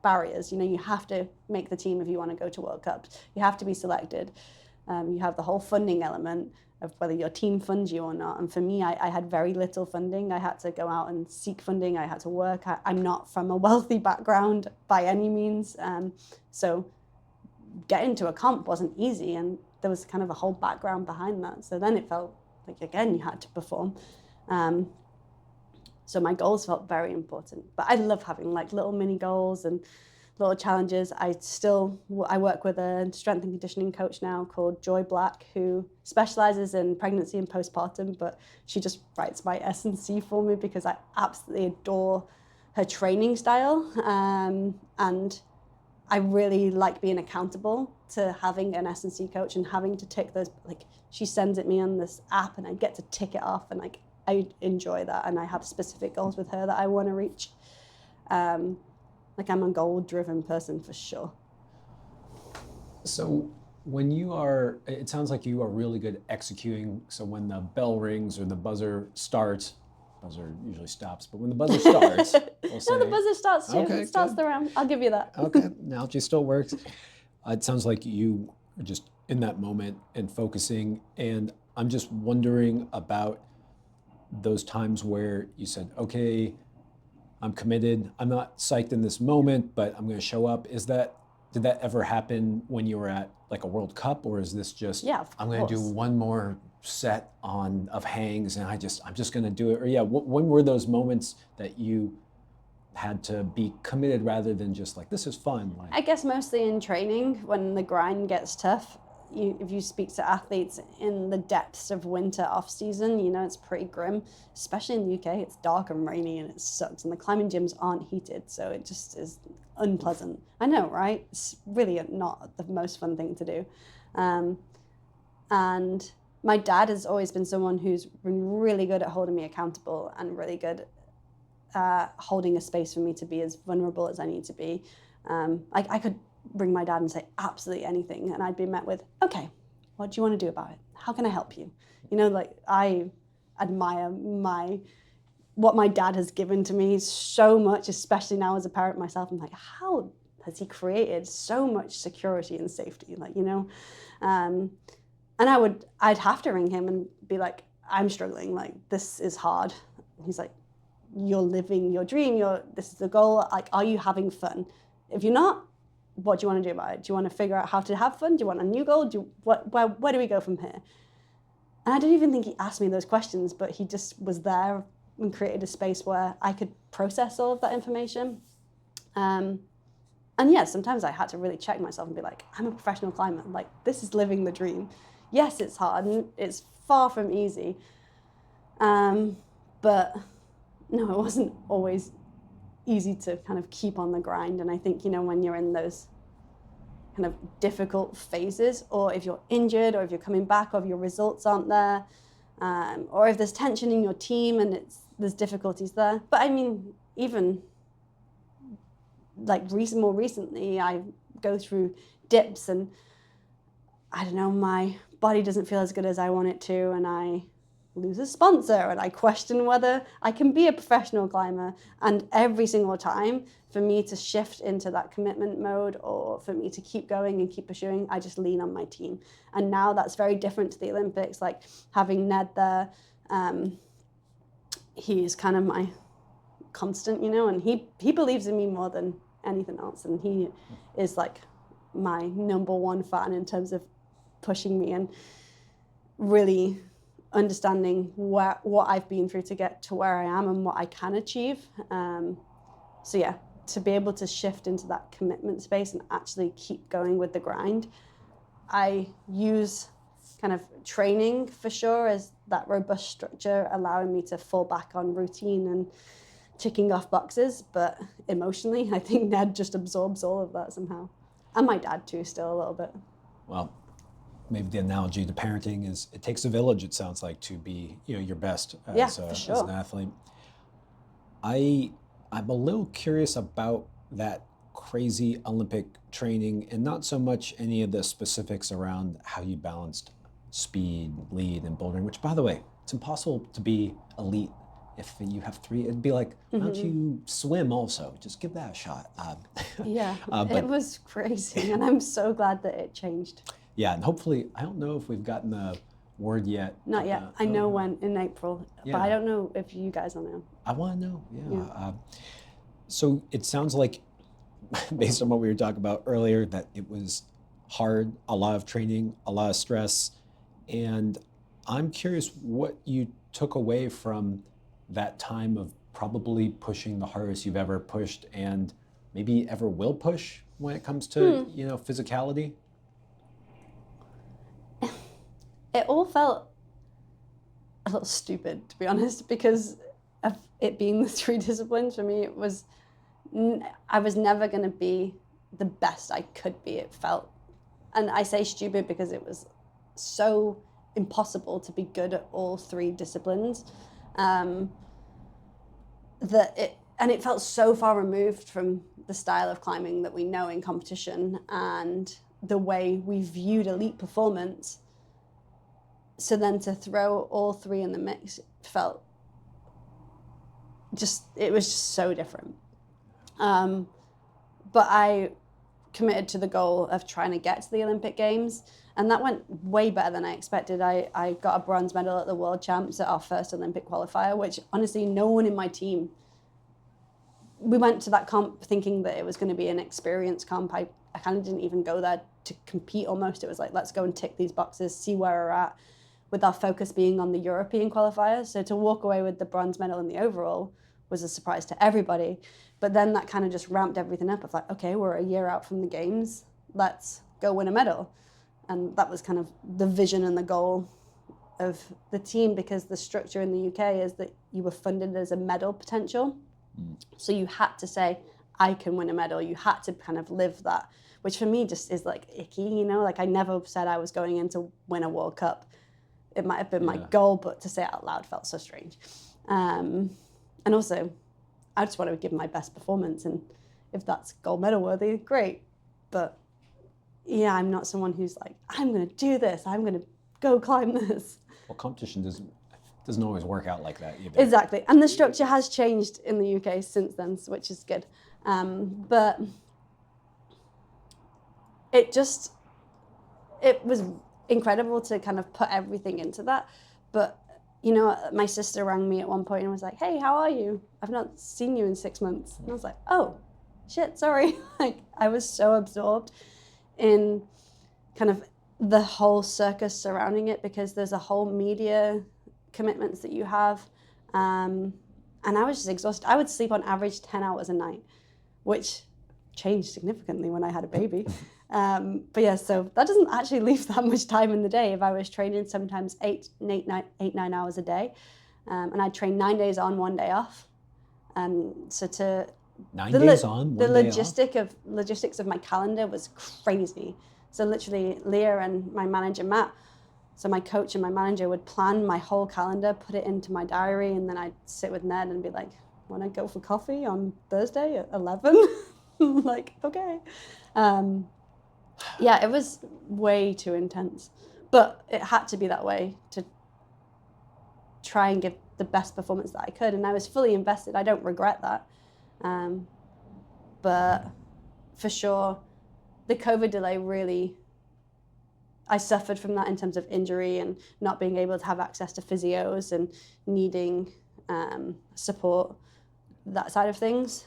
Speaker 1: barriers. You know, you have to make the team if you want to go to World Cups. You have to be selected. You have the whole funding element of whether your team funds you or not. And for me, I had very little funding. I had to go out and seek funding. I had to work. I'm not from a wealthy background by any means. So getting to a comp wasn't easy. And there was kind of a whole background behind that. So then it felt like, again, you had to perform. So my goals felt very important. But I love having like little mini goals and little challenges. I work with a strength and conditioning coach now called Joy Black, who specializes in pregnancy and postpartum, but she just writes my S&C for me because I absolutely adore her training style. And I really like being accountable to having an S&C coach and having to tick those, like she sends it me on this app and I get to tick it off, and like I enjoy that, and I have specific goals with her that I want to reach. Like I'm a goal-driven person for sure.
Speaker 2: So when it sounds like you are really good at executing. So when the bell rings or the buzzer starts, buzzer usually stops, but when the buzzer starts, we'll say,
Speaker 1: no, the buzzer starts too.
Speaker 2: Okay,
Speaker 1: it starts
Speaker 2: good.
Speaker 1: the round. I'll give you that.
Speaker 2: Okay, analogy still works. It sounds like you are just in that moment and focusing. And I'm just wondering about those times where you said, okay, I'm committed. I'm not psyched in this moment, but I'm going to show up. Did that ever happen when you were at like a World Cup, or is this just, I'm going to do one more set of hangs and I'm just going to do it? Or when were those moments that you had to be committed rather than just like, this is fun?
Speaker 1: I guess mostly in training when the grind gets tough. If you speak to athletes in the depths of winter off season, you know, it's pretty grim, especially in the UK. It's dark and rainy and it sucks, and the climbing gyms aren't heated, so it just is unpleasant. I know, right? It's really not the most fun thing to do. And my dad has always been someone who's been really good at holding me accountable and really good at holding a space for me to be as vulnerable as I need to be. I could bring my dad and say absolutely anything, and I'd be met with, okay, what do you want to do about it? How can I help you? You know, like I admire what my dad has given to me so much, especially now as a parent myself. I'm like, how has he created so much security and safety? Like, you know, and I'd have to ring him and be like, I'm struggling, like this is hard. He's like, you're living your dream, this is the goal, like, are you having fun? If you're not, what do you want to do about it? Do you want to figure out how to have fun? Do you want a new goal? Where do we go from here? And I don't even think he asked me those questions, but he just was there and created a space where I could process all of that information. And yeah, sometimes I had to really check myself and be like, I'm a professional climber. Like, this is living the dream. Yes, it's hard and it's far from easy. But no, it wasn't always easy to kind of keep on the grind. And I think, you know, when you're in those kind of difficult phases, or if you're injured, or if you're coming back, or if your results aren't there, or if there's tension in your team and there's difficulties there. But I mean, even like more recently, I go through dips and I don't know, my body doesn't feel as good as I want it to, and I lose a sponsor, and I question whether I can be a professional climber. And every single time, for me to shift into that commitment mode, or for me to keep going and keep pursuing, I just lean on my team. And now that's very different to the Olympics, like having Ned there. He is kind of my constant, you know, and he believes in me more than anything else, and he is like my number one fan in terms of pushing me and really understanding what I've been through to get to where I am and what I can achieve. So yeah, to be able to shift into that commitment space and actually keep going with the grind, I use kind of training for sure as that robust structure, allowing me to fall back on routine and ticking off boxes. But emotionally, I think Ned just absorbs all of that somehow. And my dad too, still a little bit. Well,
Speaker 2: maybe the analogy to parenting is it takes a village, it sounds like, to be, you know, your best
Speaker 1: for sure.
Speaker 2: as an athlete. I'm a little curious about that crazy Olympic training, and not so much any of the specifics around how you balanced speed, lead, and bouldering, which, by the way, it's impossible to be elite if you have three. It'd be like, why don't you swim also? Just give that a shot.
Speaker 1: But it was crazy, and I'm so glad that it changed.
Speaker 2: Yeah, and hopefully, I don't know if we've gotten the word yet.
Speaker 1: Not yet. I know when, in April, but I don't know if you guys will know.
Speaker 2: I want to know, yeah. So it sounds like, based on what we were talking about earlier, that it was hard, a lot of training, a lot of stress. And I'm curious what you took away from that time of probably pushing the hardest you've ever pushed and maybe ever will push when it comes to, you know, physicality.
Speaker 1: It all felt a little stupid, to be honest, because of it being the three disciplines. For me, I was never going to be the best I could be, it felt. And I say stupid because it was so impossible to be good at all three disciplines. It felt so far removed from the style of climbing that we know in competition and the way we viewed elite performance. So then to throw all three in the mix it was just so different. But I committed to the goal of trying to get to the Olympic Games, and that went way better than I expected. I got a bronze medal at the World Champs at our first Olympic qualifier, which honestly no one in my team, we went to that comp thinking that it was going to be an experience comp. I kind of didn't even go there to compete almost. It was like, let's go and tick these boxes, see where we're at, with our focus being on the European qualifiers. So to walk away with the bronze medal in the overall was a surprise to everybody. But then that kind of just ramped everything up of like, okay, we're a year out from the games, let's go win a medal. And that was kind of the vision and the goal of the team, because the structure in the UK is that you were funded as a medal potential. So you had to say, I can win a medal. You had to kind of live that, which for me just is like icky, you know, like I never said I was going in to win a World Cup. It might have been my goal, but to say it out loud felt so strange. And also, I just want to give my best performance, and if that's gold medal worthy, great. But yeah, I'm not someone who's like, I'm going to do this, I'm going to go climb this.
Speaker 2: Well, competition doesn't always work out like that either.
Speaker 1: Exactly, and the structure has changed in the UK since then, which is good. But it was incredible to kind of put everything into that. But you know, my sister rang me at one point and was like, hey, how are you? I've not seen you in 6 months. And I was like, oh, shit, sorry. Like, I was so absorbed in kind of the whole circus surrounding it, because there's a whole media commitments that you have. And I was just exhausted. I would sleep on average 10 hours a night, which changed significantly when I had a baby. But yeah, so that doesn't actually leave that much time in the day. If I was training sometimes 9 hours a day, and I'd train 9 days on, 1 day off. So to
Speaker 2: 9 days on, 1 day off?
Speaker 1: Logistics of my calendar was crazy. So literally Leah and my manager Matt So my coach and my manager would plan my whole calendar, put it into my diary, and then I'd sit with Ned and be like, want to go for coffee on Thursday at 11? Like, okay. Yeah, it was way too intense. But it had to be that way to try and give the best performance that I could. And I was fully invested. I don't regret that. But for sure, the COVID delay really, I suffered from that in terms of injury and not being able to have access to physios and needing support, that side of things.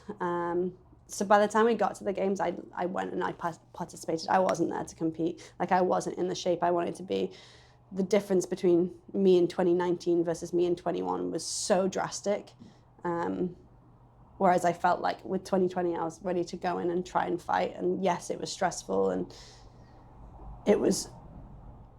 Speaker 1: So by the time we got to the games, I went and I participated. I wasn't there to compete. Like, I wasn't in the shape I wanted to be. The difference between me in 2019 versus me in 21 was so drastic. Whereas I felt like with 2020, I was ready to go in and try and fight. And yes, it was stressful, and I was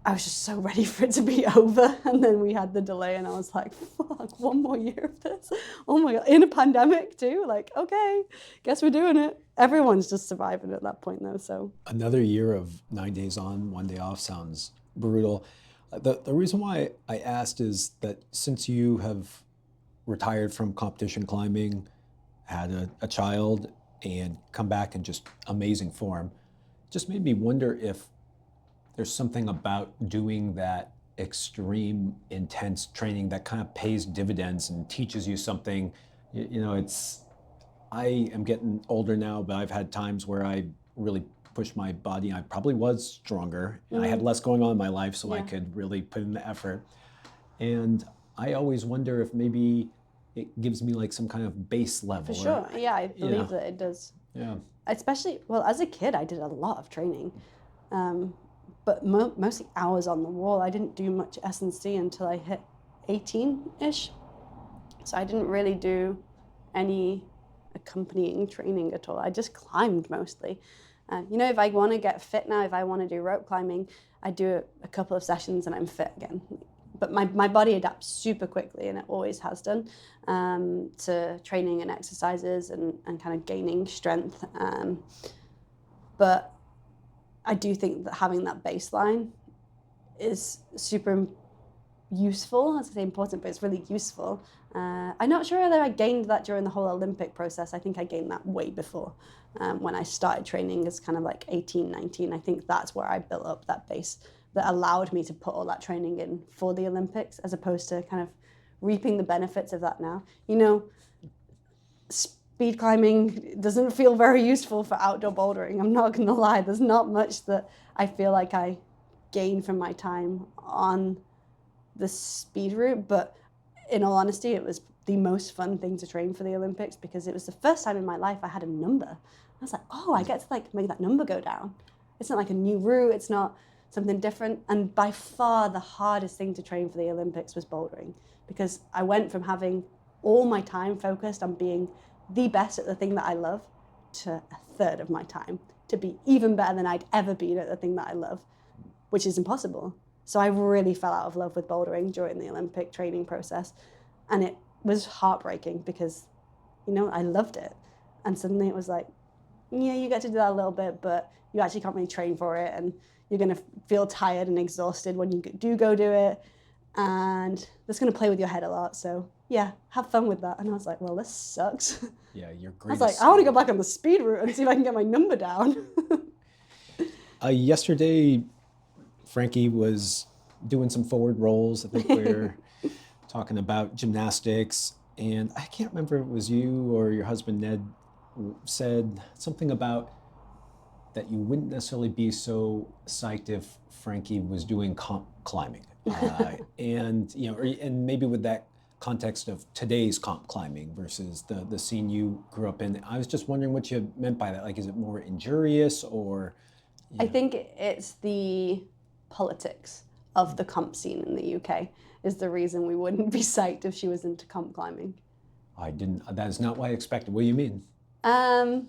Speaker 1: just so ready for it to be over. And then we had the delay, and I was like, fuck, one more year of this? Oh my God, in a pandemic too? Like, okay, guess we're doing it. Everyone's just surviving at that point though, so.
Speaker 2: Another year of 9 days on, 1 day off sounds brutal. The reason why I asked is that since you have retired from competition climbing, had a child, and come back in just amazing form, just made me wonder if there's something about doing that extreme, intense training that kind of pays dividends and teaches you something. You know, I am getting older now, but I've had times where I really pushed my body. I probably was stronger. And I had less going on in my life, so I could really put in the effort. And I always wonder if maybe it gives me like some kind of base level.
Speaker 1: For sure, yeah, I believe that it does.
Speaker 2: Yeah.
Speaker 1: Especially, well, as a kid, I did a lot of training. But mostly hours on the wall. I didn't do much S&C until I hit 18-ish. So I didn't really do any accompanying training at all. I just climbed mostly. You know, if I want to get fit now, if I want to do rope climbing, I do a couple of sessions and I'm fit again. But my body adapts super quickly, and it always has done, to training and exercises and kind of gaining strength. But I do think that having that baseline is super useful. I was going to say important, but it's really useful. I'm not sure whether I gained that during the whole Olympic process. I think I gained that way before, when I started training as kind of like 18, 19. I think that's where I built up that base that allowed me to put all that training in for the Olympics, as opposed to kind of reaping the benefits of that now. You know, speed climbing doesn't feel very useful for outdoor bouldering. I'm not going to lie. There's not much that I feel like I gain from my time on the speed route, but in all honesty, it was the most fun thing to train for the Olympics, because it was the first time in my life I had a number. I was like, oh, I get to like make that number go down. It's not like a new route. It's not something different. And by far the hardest thing to train for the Olympics was bouldering, because I went from having all my time focused on being the best at the thing that I love to a third of my time to be even better than I'd ever been at the thing that I love, which is impossible. So I really fell out of love with bouldering during the Olympic training process. And it was heartbreaking because, you know, I loved it. And suddenly it was like, yeah, you get to do that a little bit, but you actually can't really train for it. And you're going to feel tired and exhausted when you do go do it. And that's going to play with your head a lot. So yeah, have fun with that. And I was like, well, this sucks.
Speaker 2: Yeah, you're great.
Speaker 1: I was like, I want to go back on the speed route and see if I can get my number down.
Speaker 2: Yesterday, Frankie was doing some forward rolls. I think we're talking about gymnastics. And I can't remember if it was you or your husband, Ned, said something about that you wouldn't necessarily be so psyched if Frankie was doing comp climbing. And, you know, and maybe with that context of today's comp climbing versus the scene you grew up in. I was just wondering what you meant by that. Like, is it more injurious or?
Speaker 1: I think it's the politics of the comp scene in the UK is the reason we wouldn't be psyched if she was into comp climbing.
Speaker 2: That is not what I expected. What do you mean?
Speaker 1: Yeah,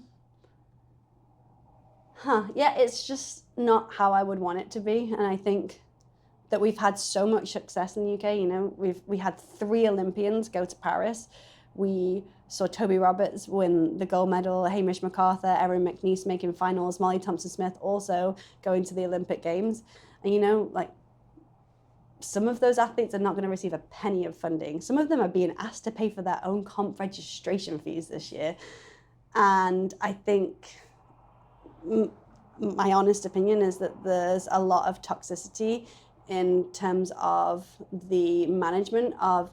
Speaker 1: it's just not how I would want it to be. And I think that we've had so much success in the UK. You know, we had 3 Olympians go to Paris. We saw Toby Roberts win the gold medal, Hamish MacArthur, Erin McNeice making finals, Molly Thompson-Smith also going to the Olympic Games. And, you know, like, some of those athletes are not going to receive a penny of funding. Some of them are being asked to pay for their own comp registration fees this year. And I think my honest opinion is that there's a lot of toxicity in terms of the management of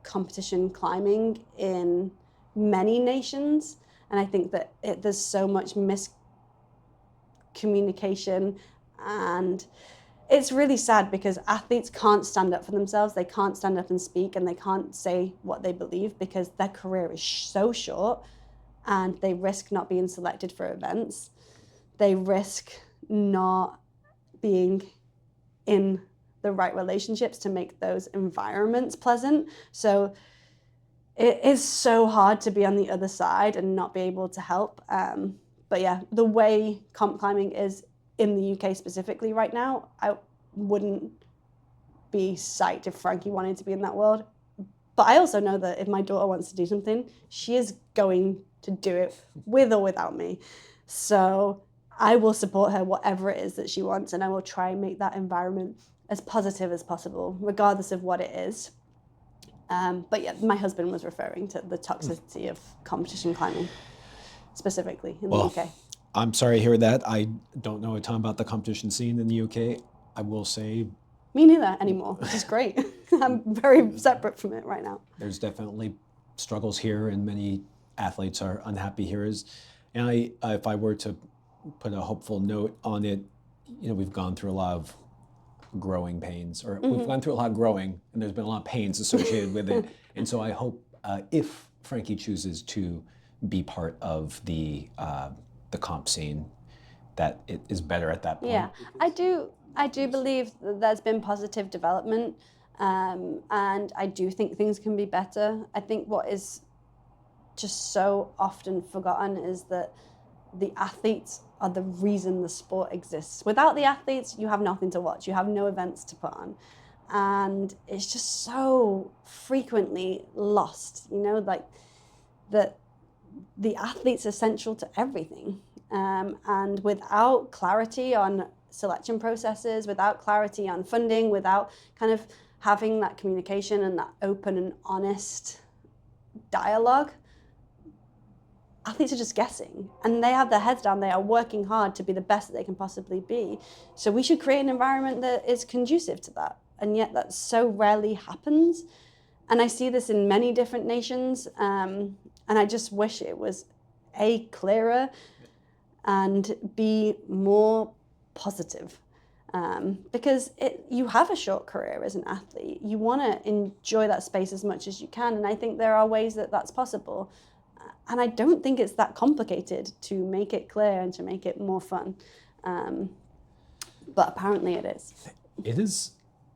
Speaker 1: competition climbing in many nations. And I think that there's so much miscommunication, and it's really sad because athletes can't stand up for themselves. They can't stand up and speak, and they can't say what they believe because their career is so short, and they risk not being selected for events. They risk not being in the right relationships to make those environments pleasant. So it is so hard to be on the other side and not be able to help. But yeah, the way comp climbing is in the UK specifically right now, I wouldn't be psyched if Frankie wanted to be in that world. But I also know that if my daughter wants to do something, she is going to do it with or without me. So I will support her whatever it is that she wants, and I will try and make that environment as positive as possible, regardless of what it is. But yeah, my husband was referring to the toxicity of competition climbing, specifically in the UK.
Speaker 2: I'm sorry to hear that. I don't know a ton about the competition scene in the UK. I will say...
Speaker 1: Me neither anymore, which is great. I'm very separate from it right now.
Speaker 2: There's definitely struggles here, and many athletes are unhappy here. And if I were to put a hopeful note on it, we've gone through a lot of growing pains, or we've gone through a lot of growing, and there's been a lot of pains associated with it. And so I hope if Frankie chooses to be part of the comp scene, that it is better at that point.
Speaker 1: Yeah, I do believe that there's been positive development, and I do think things can be better. I think what is just so often forgotten is that the athletes are the reason the sport exists. Without the athletes, you have nothing to watch. You have no events to put on. And it's just so frequently lost, like that the athlete's essential to everything. And without clarity on selection processes, without clarity on funding, without kind of having that communication and that open and honest dialogue, athletes are just guessing, and they have their heads down. They are working hard to be the best that they can possibly be. So we should create an environment that is conducive to that. And yet that so rarely happens. And I see this in many different nations. And I just wish it was A, clearer, and B, more positive. Because you have a short career as an athlete. You want to enjoy that space as much as you can. And I think there are ways that that's possible. And I don't think it's that complicated to make it clear and to make it more fun. But apparently it is.
Speaker 2: It is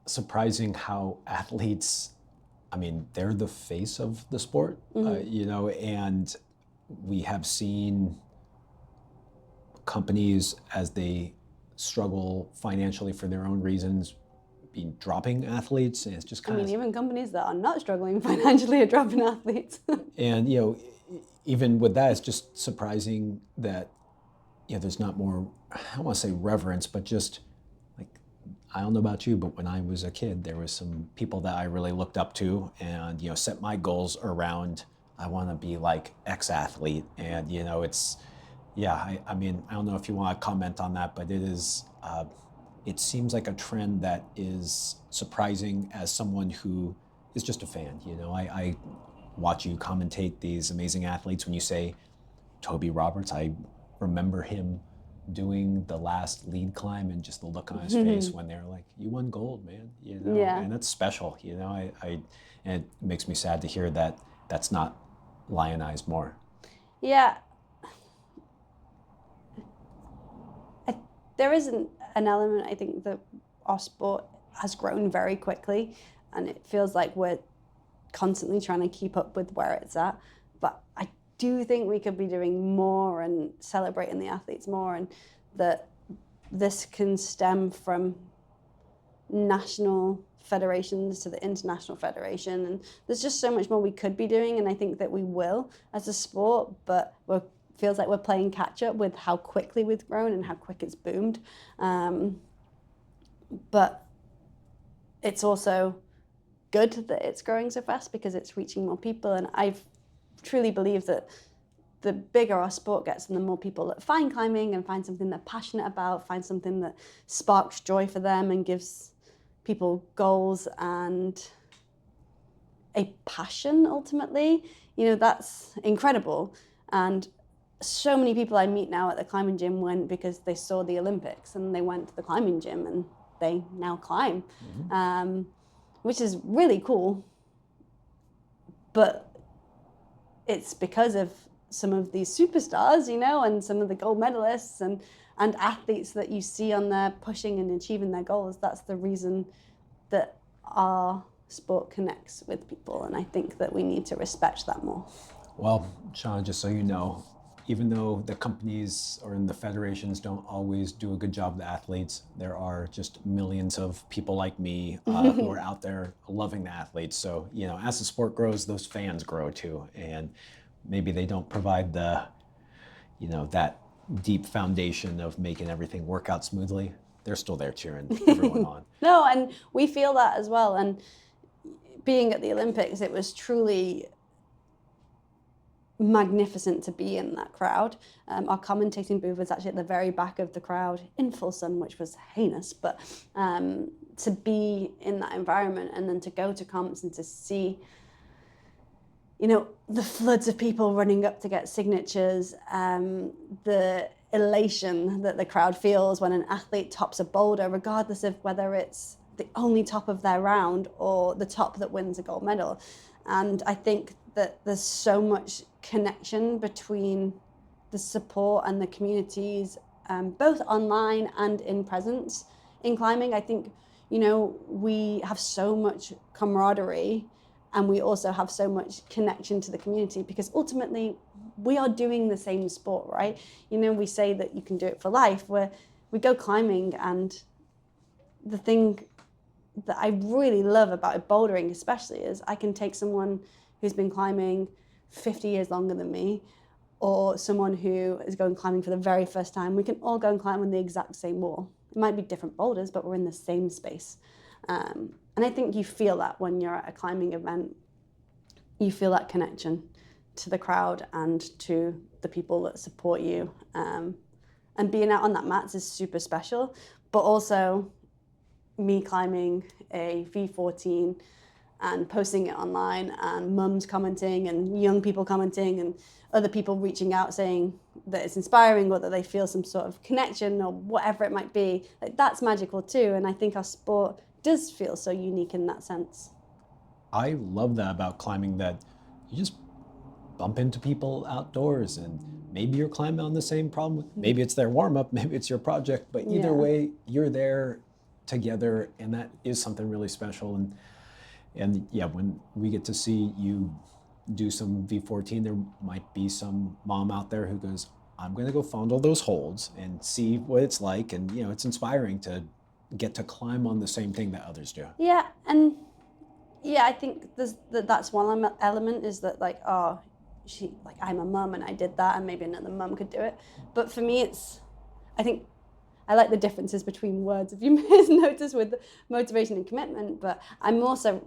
Speaker 2: surprising how athletes, they're the face of the sport, and we have seen companies, as they struggle financially for their own reasons, be dropping athletes. And it's just kind of...
Speaker 1: even companies that are not struggling financially are dropping athletes.
Speaker 2: And, even with that, it's just surprising that, there's not more, I don't want to say reverence, but just like, I don't know about you, but when I was a kid, there was some people that I really looked up to and, set my goals around, I want to be like X athlete. And, it's, I don't know if you want to comment on that, but it is, it seems like a trend that is surprising as someone who is just a fan. I watch you commentate these amazing athletes. When you say Toby Roberts, I remember him doing the last lead climb and just the look on his face when they're like, "You won gold, man!"
Speaker 1: Yeah.
Speaker 2: And that's special. And it makes me sad to hear that that's not lionized more.
Speaker 1: Yeah, there is an element. I think that our sport has grown very quickly, and it feels like we're constantly trying to keep up with where it's at. But I do think we could be doing more and celebrating the athletes more, and that this can stem from national federations to the international federation. And there's just so much more we could be doing, and I think that we will as a sport, but feels like we're playing catch up with how quickly we've grown and how quick it's boomed. But it's also good that it's growing so fast because it's reaching more people. And I truly believe that the bigger our sport gets and the more people that find climbing and find something they're passionate about, find something that sparks joy for them and gives people goals and a passion ultimately, that's incredible. And so many people I meet now at the climbing gym went because they saw the Olympics and they went to the climbing gym and they now climb, which is really cool. But it's because of some of these superstars, and some of the gold medalists and athletes that you see on there pushing and achieving their goals. That's the reason that our sport connects with people, and I think that we need to respect that more.
Speaker 2: Well, Shauna, just so you know, even though the companies or in the federations don't always do a good job of the athletes, there are just millions of people like me who are out there loving the athletes. So, as the sport grows, those fans grow too. And maybe they don't provide the, that deep foundation of making everything work out smoothly. They're still there cheering everyone on.
Speaker 1: No, and we feel that as well. And being at the Olympics, it was truly magnificent to be in that crowd. Our commentating booth was actually at the very back of the crowd in full sun, which was heinous, but to be in that environment and then to go to comps and to see the floods of people running up to get signatures, the elation that the crowd feels when an athlete tops a boulder, regardless of whether it's the only top of their round or the top that wins a gold medal. And I think that there's so much connection between the support and the communities, both online and in presence in climbing. I think, we have so much camaraderie and we also have so much connection to the community because ultimately we are doing the same sport, right? We say that you can do it for life, where we go climbing, and the thing that I really love about bouldering especially is I can take someone who's been climbing 50 years longer than me, or someone who is going climbing for the very first time. We can all go and climb on the exact same wall. It might be different boulders, but we're in the same space. And I think you feel that when you're at a climbing event. You feel that connection to the crowd and to the people that support you. And being out on that mats is super special, but also me climbing a V14 and posting it online and mums commenting and young people commenting and other people reaching out saying that it's inspiring or that they feel some sort of connection or whatever it might be, that's magical too. And I think our sport does feel so unique in that sense.
Speaker 2: I love that about climbing, that you just bump into people outdoors and maybe you're climbing on the same problem. Maybe it's their warm-up, maybe it's your project, but either way, you're there together, and that is something really special. And yeah, when we get to see you do some V14, there might be some mom out there who goes, I'm going to go fondle those holds and see what it's like. And, it's inspiring to get to climb on the same thing that others do.
Speaker 1: Yeah, and I think that's one element is that I'm a mum and I did that and maybe another mum could do it. But for me, I think I like the differences between words, if you may have noticed, with motivation and commitment, but I'm also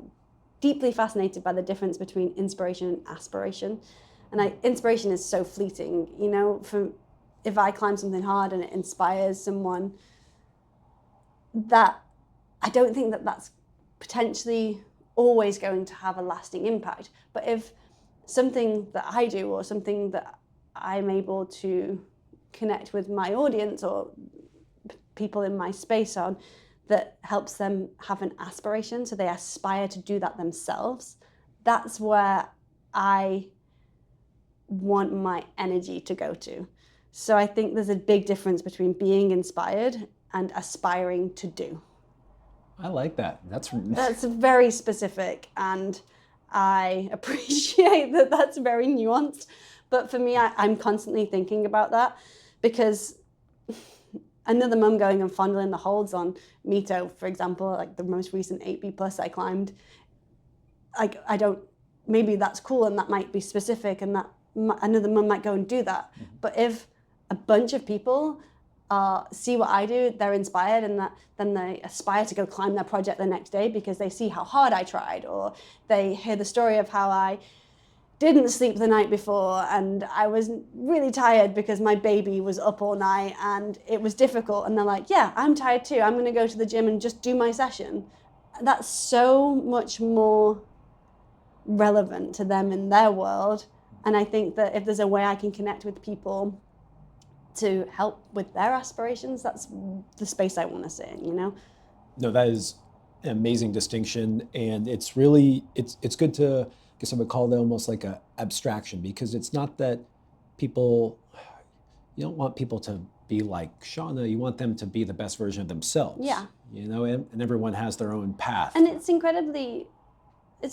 Speaker 1: deeply fascinated by the difference between inspiration and aspiration. And inspiration is so fleeting, if I climb something hard and it inspires someone, that I don't think that that's potentially always going to have a lasting impact. But if something that I do or something that I'm able to connect with my audience or people in my space on, that helps them have an aspiration, so they aspire to do that themselves, that's where I want my energy to go to. So I think there's a big difference between being inspired and aspiring to do.
Speaker 2: I like that. That's
Speaker 1: very specific, and I appreciate that that's very nuanced. But for me, I'm constantly thinking about that, because another mum going and fondling the holds on Mito, for example, like the most recent 8B plus I climbed, maybe that's cool and that might be specific and that another mum might go and do that. But if a bunch of people see what I do, they're inspired, and then they aspire to go climb their project the next day because they see how hard I tried, or they hear the story of how I didn't sleep the night before and I was really tired because my baby was up all night and it was difficult, and they're like, yeah, I'm tired too, I'm going to go to the gym and just do my session. That's so much more relevant to them in their world, and I think that if there's a way I can connect with people to help with their aspirations, that's the space I want to sit in, you know?
Speaker 2: No, that is an amazing distinction, and it's really, it's good to, I guess I would call it almost like a abstraction, because it's not that people, you don't want people to be like Shauna, you want them to be the best version of themselves.
Speaker 1: Yeah.
Speaker 2: You know, and everyone has their own path.
Speaker 1: And it's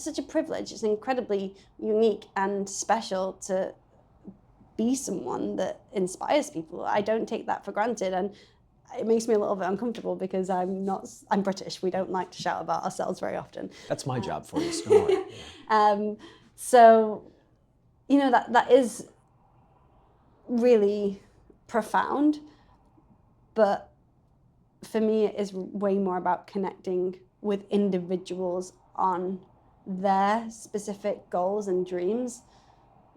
Speaker 1: such a privilege, it's incredibly unique and special to be someone that inspires people. I don't take that for granted, and it makes me a little bit uncomfortable because I'm British. We don't like to shout about ourselves very often.
Speaker 2: That's my job for you, so
Speaker 1: so, you know, that is really profound, but for me it is way more about connecting with individuals on their specific goals and dreams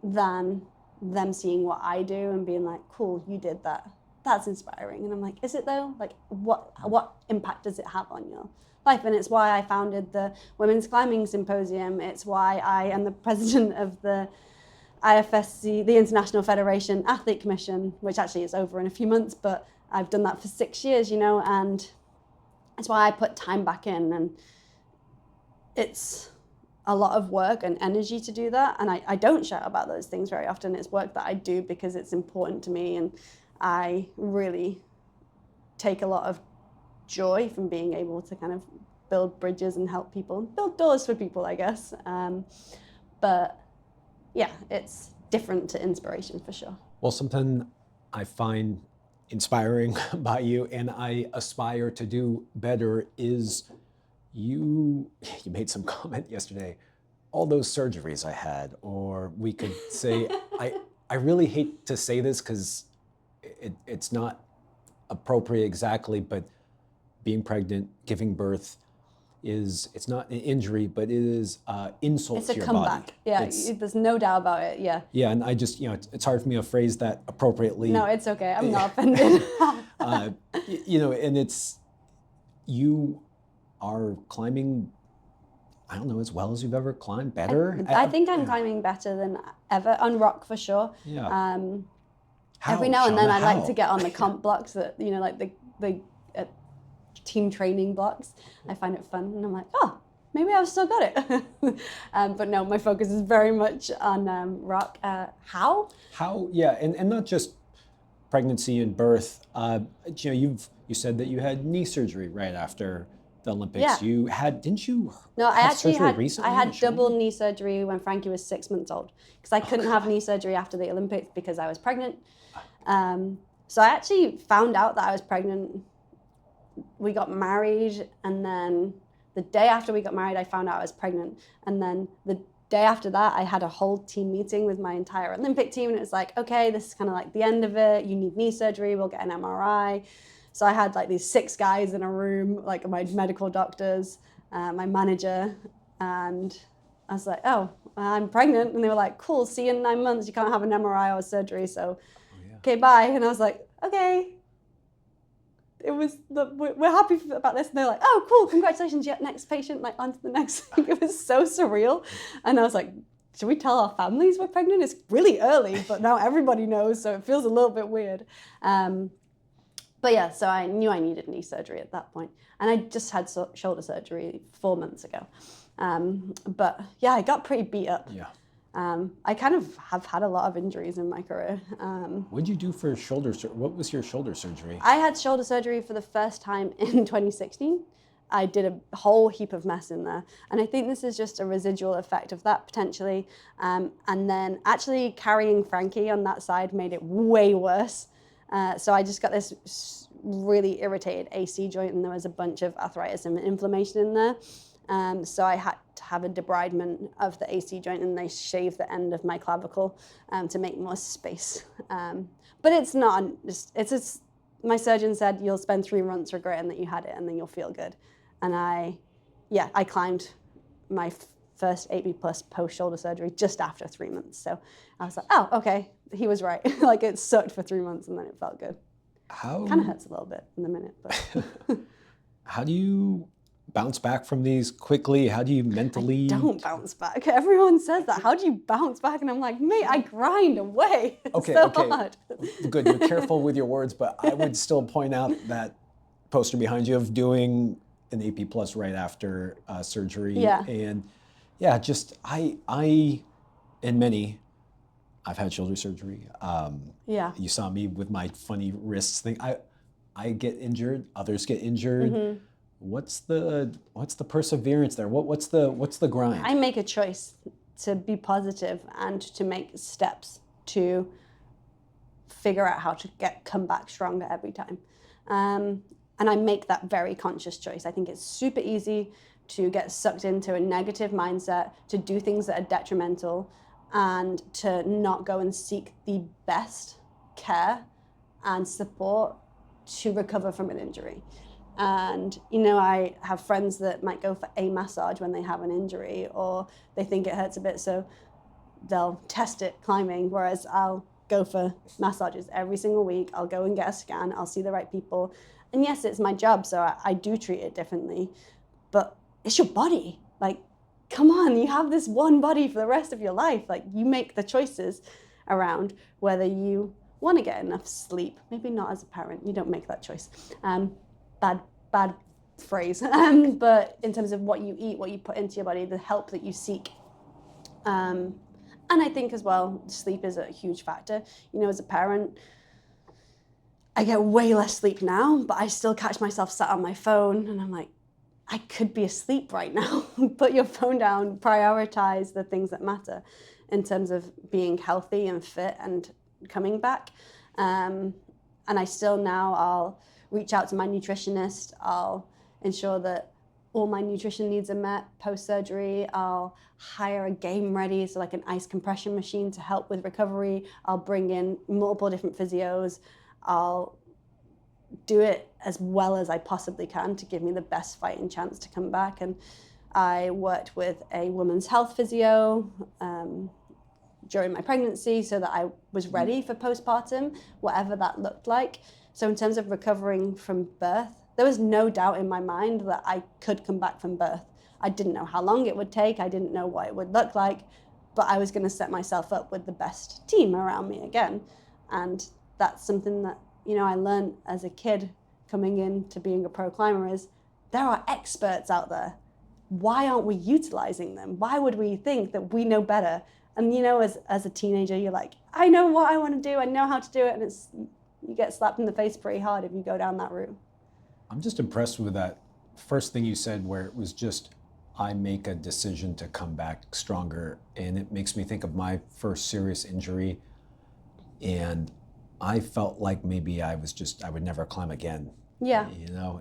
Speaker 1: than them seeing what I do and being like, cool, you did that. That's inspiring. And I'm like, is it though? Like, what impact does it have on your life? And it's why I founded the Women's Climbing Symposium. It's why I am the president of the IFSC, the International Federation Athlete Commission, which actually is over in a few months, but I've done that for 6 years, you know, and it's why I put time back in. And it's a lot of work and energy to do that, and I don't shout about those things very often. It's work that I do because it's important to me, and I really take a lot of joy from being able to kind of build bridges and help people, build doors for people, I guess. But yeah, it's different to inspiration for sure.
Speaker 2: Well, something I find inspiring about you, and I aspire to do better, is you made some comment yesterday, all those surgeries I had, or we could say, I really hate to say this because it's not appropriate exactly, but being pregnant, giving birth, it's not an injury, but it is insult to your body.
Speaker 1: It's a comeback. Yeah, there's no doubt about it. Yeah.
Speaker 2: Yeah, and I just, it's hard for me to phrase that appropriately.
Speaker 1: No, it's okay. I'm not offended.
Speaker 2: And you are climbing, I don't know, as well as you've ever climbed, better?
Speaker 1: I think I'm climbing better than ever, on rock for sure.
Speaker 2: Yeah.
Speaker 1: Every now and then I like to get on the comp blocks that, like the team training blocks. I find it fun, and I'm like, oh, maybe I've still got it. But no, my focus is very much on rock. How?
Speaker 2: Yeah, and not just pregnancy and birth. You said that you had knee surgery right after the Olympics.
Speaker 1: Yeah.
Speaker 2: You had, didn't you?
Speaker 1: No, I actually had
Speaker 2: recently?
Speaker 1: I had double knee surgery when Frankie was 6 months old, because I couldn't have knee surgery after the Olympics because I was pregnant. So I actually found out that I was pregnant. We got married, and then the day after we got married, I found out I was pregnant. And then the day after that, I had a whole team meeting with my entire Olympic team, and it was like, okay, this is kind of like the end of it. You need knee surgery. We'll get an MRI. So I had like these 6 guys in a room, like my medical doctors, my manager, and I was like, oh, I'm pregnant. And they were like, cool, see you in 9 months. You can't have an MRI or surgery, so okay, bye. And I was like, okay. We're happy about this. And they're like, oh, cool, congratulations, yeah, next patient, like on to the next thing. It was so surreal. And I was like, should we tell our families we're pregnant? It's really early, but now everybody knows, so it feels a little bit weird. But yeah, so I knew I needed knee surgery at that point. And I just had shoulder surgery 4 months ago. But yeah, I got pretty beat up.
Speaker 2: Yeah.
Speaker 1: I kind of have had a lot of injuries in my career.
Speaker 2: What did you do for shoulder surgery? What was your shoulder surgery?
Speaker 1: I had shoulder surgery for the first time in 2016. I did a whole heap of mess in there. And I think this is just a residual effect of that potentially. And then actually carrying Frankie on that side made it way worse. So I just got this really irritated AC joint, and there was a bunch of arthritis and inflammation in there. So I had to have a debridement of the AC joint, and they shaved the end of my clavicle to make more space. But it's not, it's my surgeon said, you'll spend 3 months regretting that you had it, and then you'll feel good. And I climbed my first 8B plus post shoulder surgery just after 3 months. So I was like, oh, okay, he was right. Like, it sucked for 3 months and then it felt good. Kind of hurts a little bit in the minute, but.
Speaker 2: How do you bounce back from these quickly? How do you mentally?
Speaker 1: I don't bounce back. Everyone says that. How do you bounce back? And I'm like, mate, I grind away. It's so hard.
Speaker 2: Good. You're careful with your words, but I would still point out that poster behind you of doing an AP plus right after surgery.
Speaker 1: Yeah.
Speaker 2: And yeah, just I and many, I've had shoulder surgery.
Speaker 1: Yeah.
Speaker 2: You saw me with my funny wrists thing. I get injured. Others get injured.
Speaker 1: Mm-hmm.
Speaker 2: What's the perseverance there? What's the grind?
Speaker 1: I make a choice to be positive and to make steps to figure out how to come back stronger every time. And I make that very conscious choice. I think it's super easy to get sucked into a negative mindset, to do things that are detrimental, and to not go and seek the best care and support to recover from an injury. And, I have friends that might go for a massage when they have an injury, or they think it hurts a bit, so they'll test it climbing, whereas I'll go for massages every single week. I'll go and get a scan. I'll see the right people. And yes, it's my job, so I do treat it differently, but it's your body. Like, come on, you have this one body for the rest of your life. Like, you make the choices around whether you want to get enough sleep. Maybe not as a parent, you don't make that choice. Bad phrase. But in terms of what you eat, what you put into your body, the help that you seek. And I think as well, sleep is a huge factor. As a parent, I get way less sleep now, but I still catch myself sat on my phone and I'm like, I could be asleep right now. Put your phone down, prioritize the things that matter in terms of being healthy and fit and coming back. And I still now, I'll reach out to my nutritionist. I'll ensure that all my nutrition needs are met post-surgery. I'll hire a game ready, so like an ice compression machine to help with recovery. I'll bring in multiple different physios. I'll do it as well as I possibly can to give me the best fighting chance to come back. And I worked with a women's health physio during my pregnancy so that I was ready for postpartum, whatever that looked like. So in terms of recovering from birth, there was no doubt in my mind that I could come back from birth. I didn't know how long it would take. I didn't know what it would look like, but I was going to set myself up with the best team around me again. And that's something that, I learned as a kid coming into being a pro climber is there are experts out there. Why aren't we utilizing them? Why would we think that we know better? And, as a teenager, you're like, I know what I want to do. I know how to do it. And you get slapped in the face pretty hard if you go down that route.
Speaker 2: I'm just impressed with that first thing you said where it was just, I make a decision to come back stronger. And it makes me think of my first serious injury. And I felt like maybe I would never climb again.
Speaker 1: Yeah.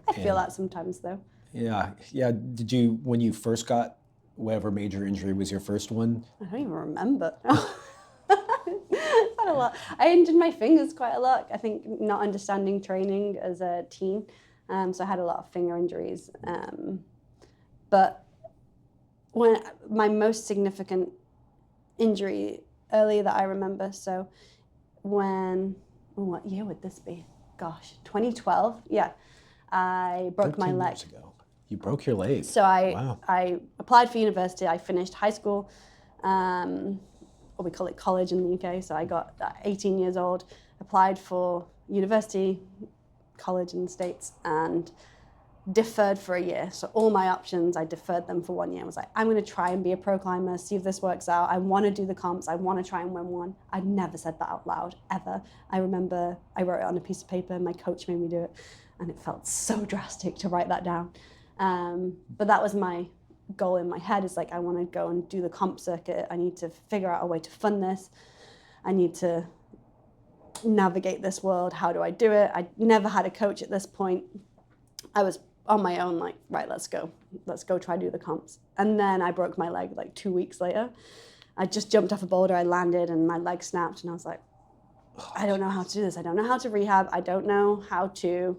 Speaker 1: I feel that sometimes though.
Speaker 2: Yeah. Yeah. Did you, when you first got whatever major injury was your first one?
Speaker 1: I don't even remember. Quite a lot. I injured my fingers quite a lot. I think not understanding training as a teen. So I had a lot of finger injuries. But when my most significant injury early that I remember, so what year would this be? Gosh, 2012. Yeah, I broke my leg.
Speaker 2: 13 years ago. You broke your leg.
Speaker 1: So I applied for university. I finished high school, or we call it college in the UK. So I got 18 years old, applied for university, college in the States, and deferred for a year. So all my options, I deferred them for 1 year. I was like, I'm going to try and be a pro climber, see if this works out. I want to do the comps. I want to try and win one. I never said that out loud, ever. I remember I wrote it on a piece of paper. My coach made me do it. And it felt so drastic to write that down. But that was my goal in my head, is like, I want to go and do the comp circuit. I need to figure out a way to fund this. I need to navigate this world. How do I do it? I never had a coach at this point. I was on my own, like, right, let's go try to do the comps. And then I broke my leg like 2 weeks later. I just jumped off a boulder, I landed and my leg snapped and I was like, I don't know how to do this. I don't know how to rehab. I don't know how to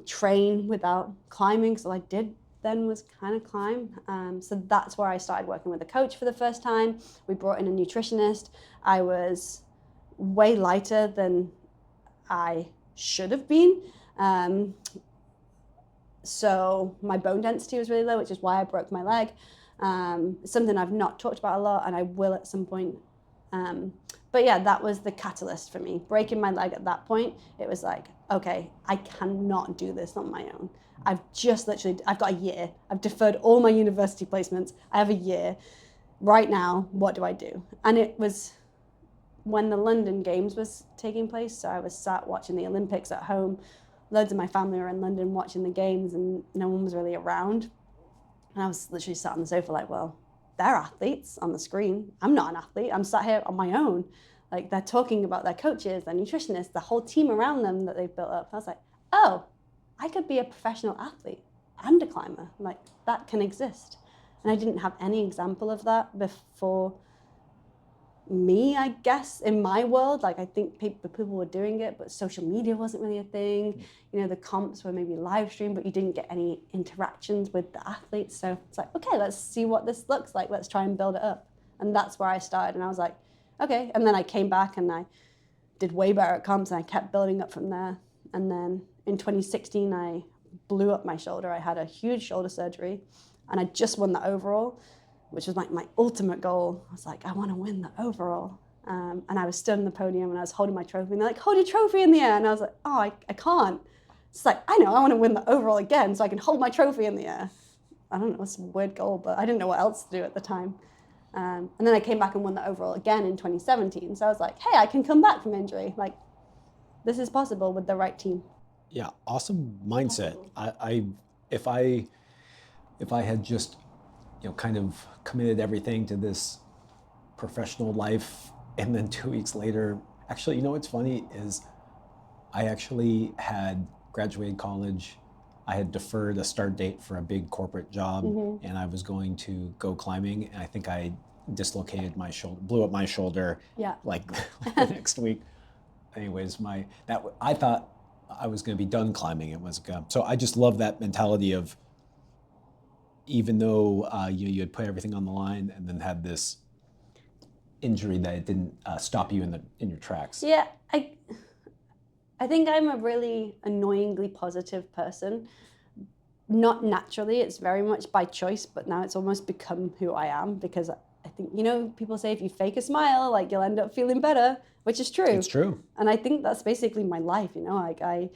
Speaker 1: train without climbing. So I did then was kind of climb. So that's where I started working with a coach for the first time. We brought in a nutritionist. I was way lighter than I should have been. So my bone density was really low, which is why I broke my leg. Something I've not talked about a lot, and I will at some point. But yeah, that was the catalyst for me. Breaking my leg at that point, it was like, okay, I cannot do this on my own. I've got a year. I've deferred all my university placements. I have a year. Right now, what do I do? And it was when the London Games was taking place, so I was sat watching the Olympics at home. Loads of my family were in London watching the games, and no one was really around. And I was literally sat on the sofa like, well, they're athletes on the screen. I'm not an athlete. I'm sat here on my own. Like, they're talking about their coaches, their nutritionists, the whole team around them that they've built up. I was like, oh, I could be a professional athlete and a climber. Like, that can exist. And I didn't have any example of that before me, I guess, in my world. Like, I think people were doing it, but social media wasn't really a thing. You know, the comps were maybe live streamed, but you didn't get any interactions with the athletes. So it's like, okay, let's see what this looks like. Let's try and build it up. And that's where I started. And I was like, okay. And then I came back and I did way better at comps, and I kept building up from there. And then in 2016, I blew up my shoulder. I had a huge shoulder surgery, and I just won the overall, which was like my ultimate goal. I was like, I want to win the overall. And I was stood on the podium and I was holding my trophy, and they're like, hold your trophy in the air. And I was like, oh, I can't. It's like, I know, I want to win the overall again so I can hold my trophy in the air. I don't know, it's a weird goal, but I didn't know what else to do at the time. And then I came back and won the overall again in 2017. So I was like, hey, I can come back from injury. Like, this is possible with the right team.
Speaker 2: Yeah, awesome mindset. If I had just, kind of committed everything to this professional life, and then 2 weeks later, actually, what's funny is I actually had graduated college. I had deferred a start date for a big corporate job, and I was going to go climbing, and I think I dislocated my shoulder, blew up my shoulder, like the next week. Anyways, I thought I was going to be done climbing. It was so I just love that mentality of, even though you had put everything on the line and then had this injury, that it didn't stop you in your tracks.
Speaker 1: Yeah, I think I'm a really annoyingly positive person. Not naturally, it's very much by choice, but now it's almost become who I am, because I think, people say if you fake a smile, like, you'll end up feeling better, which is true.
Speaker 2: It's true.
Speaker 1: And I think that's basically my life, like, I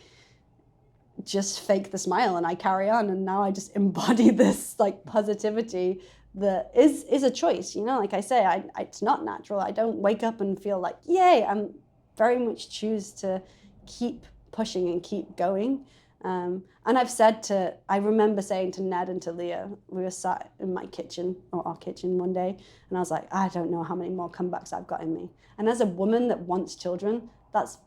Speaker 1: just fake the smile and I carry on, and now I just embody this like positivity that is a choice. Like I say, it's not natural. I don't wake up and feel like, yay. I'm very much choose to keep pushing and keep going. And I remember saying to Ned and to Leah, we were sat in my kitchen, or our kitchen, one day, and I was like, I don't know how many more comebacks I've got in me. And as a woman that wants children, that's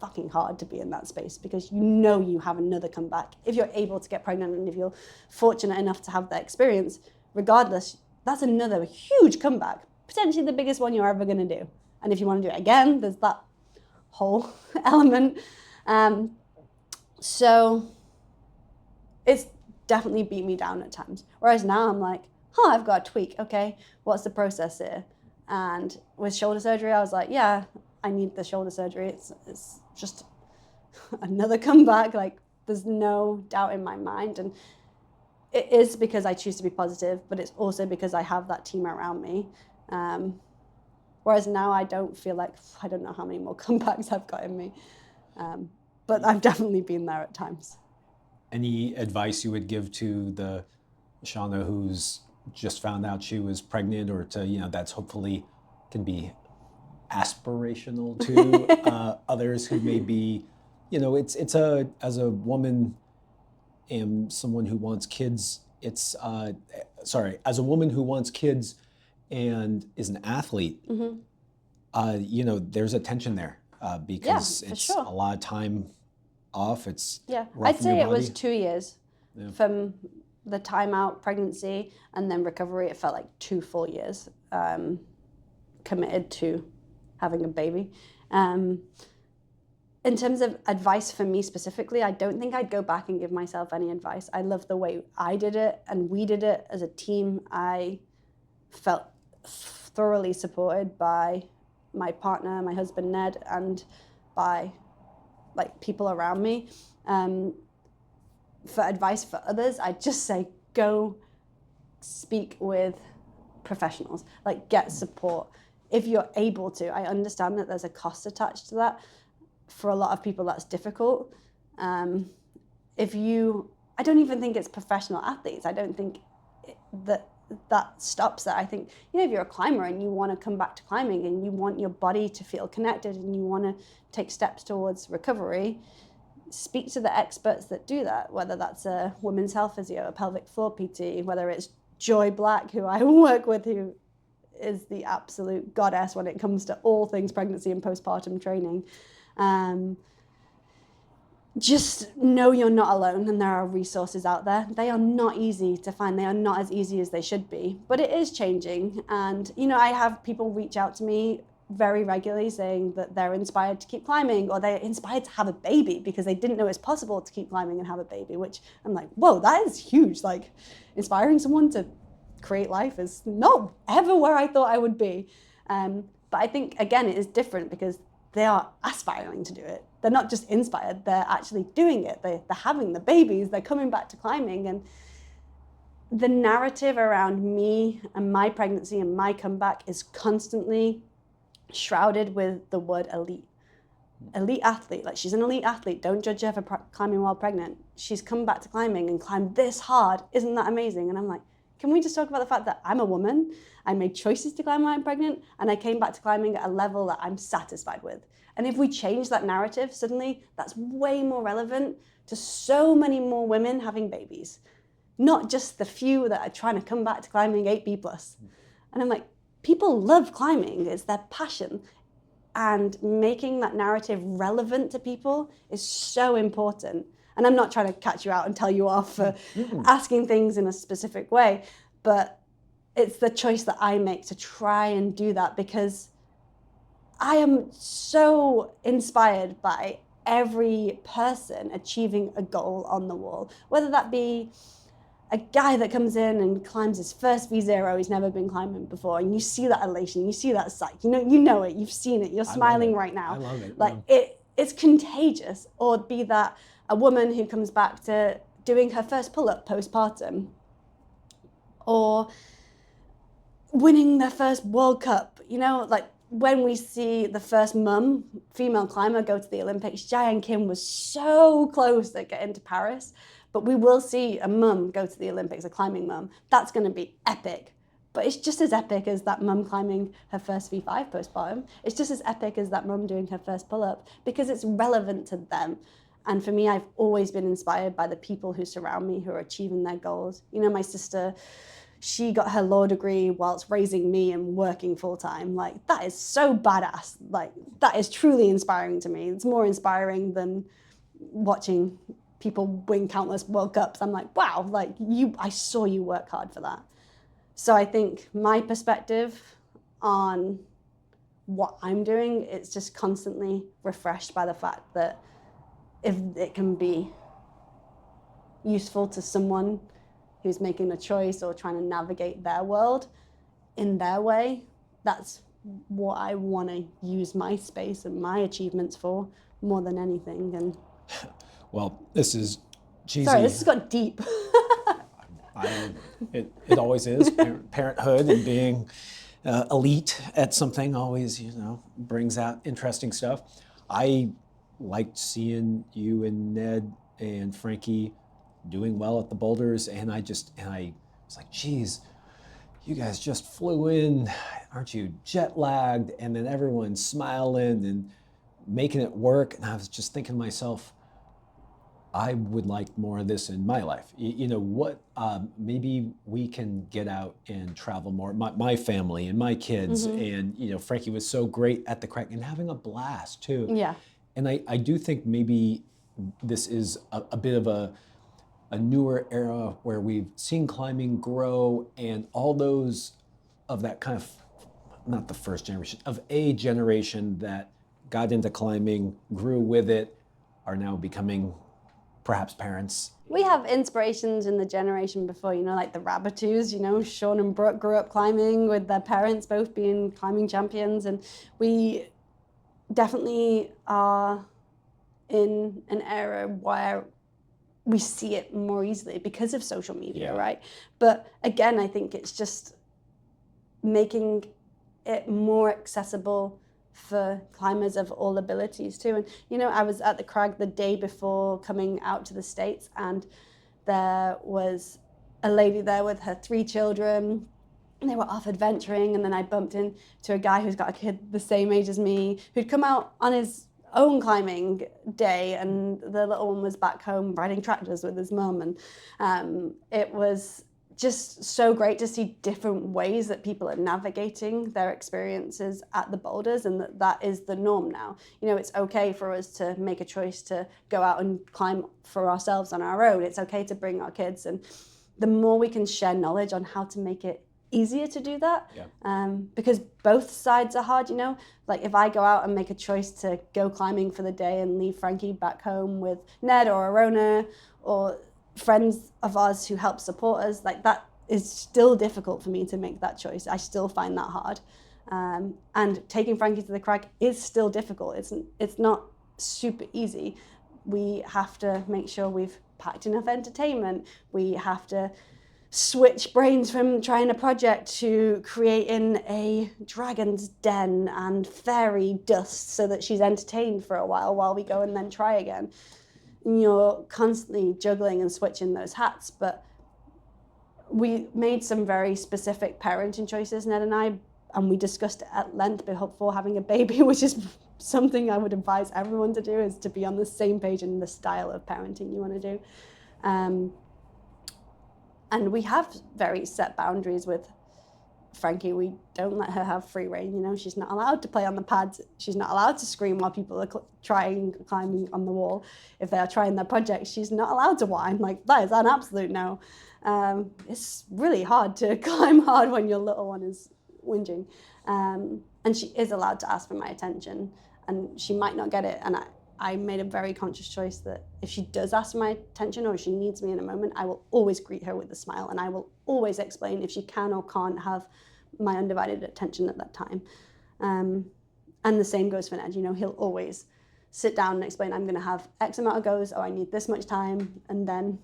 Speaker 1: fucking hard to be in that space, because you have another comeback. If you're able to get pregnant, and if you're fortunate enough to have that experience, regardless, that's another huge comeback, potentially the biggest one you're ever going to do. And if you want to do it again, there's that whole element. So it's definitely beat me down at times. Whereas now I'm like, I've got a tweak. Okay, what's the process here? And with shoulder surgery, I was like, yeah, I need the shoulder surgery. It's just another comeback. Like, there's no doubt in my mind. And it is because I choose to be positive, but it's also because I have that team around me. Whereas now I don't feel like, I don't know how many more comebacks I've got in me. But I've definitely been there at times.
Speaker 2: Any advice you would give to the Shauna who's just found out she was pregnant, or to, that's hopefully can be aspirational to others who may be, as a woman and someone who wants kids, as a woman who wants kids and is an athlete, there's a tension there, because it's
Speaker 1: sure.
Speaker 2: a lot of time off. It's
Speaker 1: I'd say it was 2 years from the timeout, pregnancy, and then recovery. It felt like 2 full years committed to having a baby. In terms of advice for me specifically, I don't think I'd go back and give myself any advice. I love the way I did it and we did it as a team. I felt thoroughly supported by my partner, my husband Ned, and by like people around me. For advice for others, I'd just say go speak with professionals, like get support if you're able to. I understand that there's a cost attached to that. For a lot of people, that's difficult. I don't even think it's professional athletes. I don't think that stops that. I think, if you're a climber and you want to come back to climbing and you want your body to feel connected and you want to take steps towards recovery, speak to the experts that do that, whether that's a women's health physio, a pelvic floor PT, whether it's Joy Black, who I work with, who is the absolute goddess when it comes to all things pregnancy and postpartum training. Just know you're not alone and there are resources out there. They are not easy to find. They are not as easy as they should be, but it is changing. And, I have people reach out to me very regularly saying that they're inspired to keep climbing or they're inspired to have a baby because they didn't know it's possible to keep climbing and have a baby, which I'm like, whoa, that is huge. Like inspiring someone to create life is not ever where I thought I would be. But I think, again, it is different because they are aspiring to do it. They're not just inspired, they're actually doing it. They're having the babies, they're coming back to climbing. And the narrative around me and my pregnancy and my comeback is constantly shrouded with the word elite. Elite athlete, like she's an elite athlete, don't judge her for climbing while pregnant. She's come back to climbing and climbed this hard, isn't that amazing? And I'm like, can we just talk about the fact that I'm a woman, I made choices to climb while I'm pregnant, and I came back to climbing at a level that I'm satisfied with. And if we change that narrative, suddenly that's way more relevant to so many more women having babies, not just the few that are trying to come back to climbing 8B+. And I'm like, people love climbing, it's their passion. And making that narrative relevant to people is so important. And I'm not trying to catch you out and tell you off for asking things in a specific way, but it's the choice that I make to try and do that because I am so inspired by every person achieving a goal on the wall, whether that be a guy that comes in and climbs his first V0 he's never been climbing before, and you see that elation, you see that psych, you know it, you've seen it, you're smiling right now.
Speaker 2: I love it.
Speaker 1: Like it's contagious. Or be that a woman who comes back to doing her first pull-up postpartum, or winning their first World Cup. Like when we see the first female climber go to the Olympics, Jayan Kim was so close to getting to Paris. But we will see a mum go to the Olympics, a climbing mum. That's going to be epic. But it's just as epic as that mum climbing her first V5 postpartum. It's just as epic as that mum doing her first pull-up because it's relevant to them. And for me, I've always been inspired by the people who surround me who are achieving their goals. My sister, she got her law degree whilst raising me and working full-time. Like, that is so badass. Like, that is truly inspiring to me. It's more inspiring than watching people win countless World Cups. I'm like, wow, like I saw you work hard for that. So I think my perspective on what I'm doing, it's just constantly refreshed by the fact that if it can be useful to someone who's making a choice or trying to navigate their world in their way, that's what I want to use my space and my achievements for more than anything. And
Speaker 2: well, this is cheesy.
Speaker 1: Sorry, this has got deep.
Speaker 2: It always is. Parenthood and being elite at something always, brings out interesting stuff. I liked seeing you and Ned and Frankie doing well at the boulders, and I was like, geez, you guys just flew in. Aren't you jet lagged? And then everyone's smiling and making it work. And I was just thinking to myself, I would like more of this in my life. What, maybe we can get out and travel more. My family and my kids, and, Frankie was so great at the crack and having a blast too.
Speaker 1: Yeah.
Speaker 2: And I do think maybe this is a bit of a newer era where we've seen climbing grow, and all those of that kind of, not the first generation, of a generation that got into climbing, grew with it, are now becoming perhaps parents?
Speaker 1: We have inspirations in the generation before, like the Rabbitoos, Sean and Brooke grew up climbing with their parents both being climbing champions. And we definitely are in an era where we see it more easily because of social media, right? But again, I think it's just making it more accessible for climbers of all abilities too. And I was at the crag the day before coming out to the States, and there was a lady there with her 3 children, and they were off adventuring, and then I bumped into a guy who's got a kid the same age as me who'd come out on his own climbing day, and the little one was back home riding tractors with his mum. And it was just so great to see different ways that people are navigating their experiences at the boulders, and that is the norm now. It's okay for us to make a choice to go out and climb for ourselves on our own. It's okay to bring our kids, and the more we can share knowledge on how to make it easier to do that, because both sides are hard. Like if I go out and make a choice to go climbing for the day and leave Frankie back home with Ned or Arona or friends of ours who help support us, like that is still difficult for me to make that choice. I still find that hard, and taking Frankie to the crag is still difficult. It's not super easy. We have to make sure we've packed enough entertainment. We have to switch brains from trying a project to creating a dragon's den and fairy dust so that she's entertained for a while we go and then try again. And you're constantly juggling and switching those hats. But we made some very specific parenting choices, Ned and I, and we discussed it at length before having a baby, which is something I would advise everyone to do, is to be on the same page in the style of parenting you want to do. And we have very set boundaries with Frankie. We don't let her have free reign. She's not allowed to play on the pads. She's not allowed to scream while people are climbing on the wall. If they are trying their project, she's not allowed to whine. Like, that is an absolute no. It's really hard to climb hard when your little one is whinging. And she is allowed to ask for my attention, and she might not get it. And I made a very conscious choice that if she does ask for my attention or if she needs me in a moment, I will always greet her with a smile, and I will always explain if she can or can't have my undivided attention at that time. And the same goes for Ned. He'll always sit down and explain, I'm going to have X amount of goes, or I need this much time, and then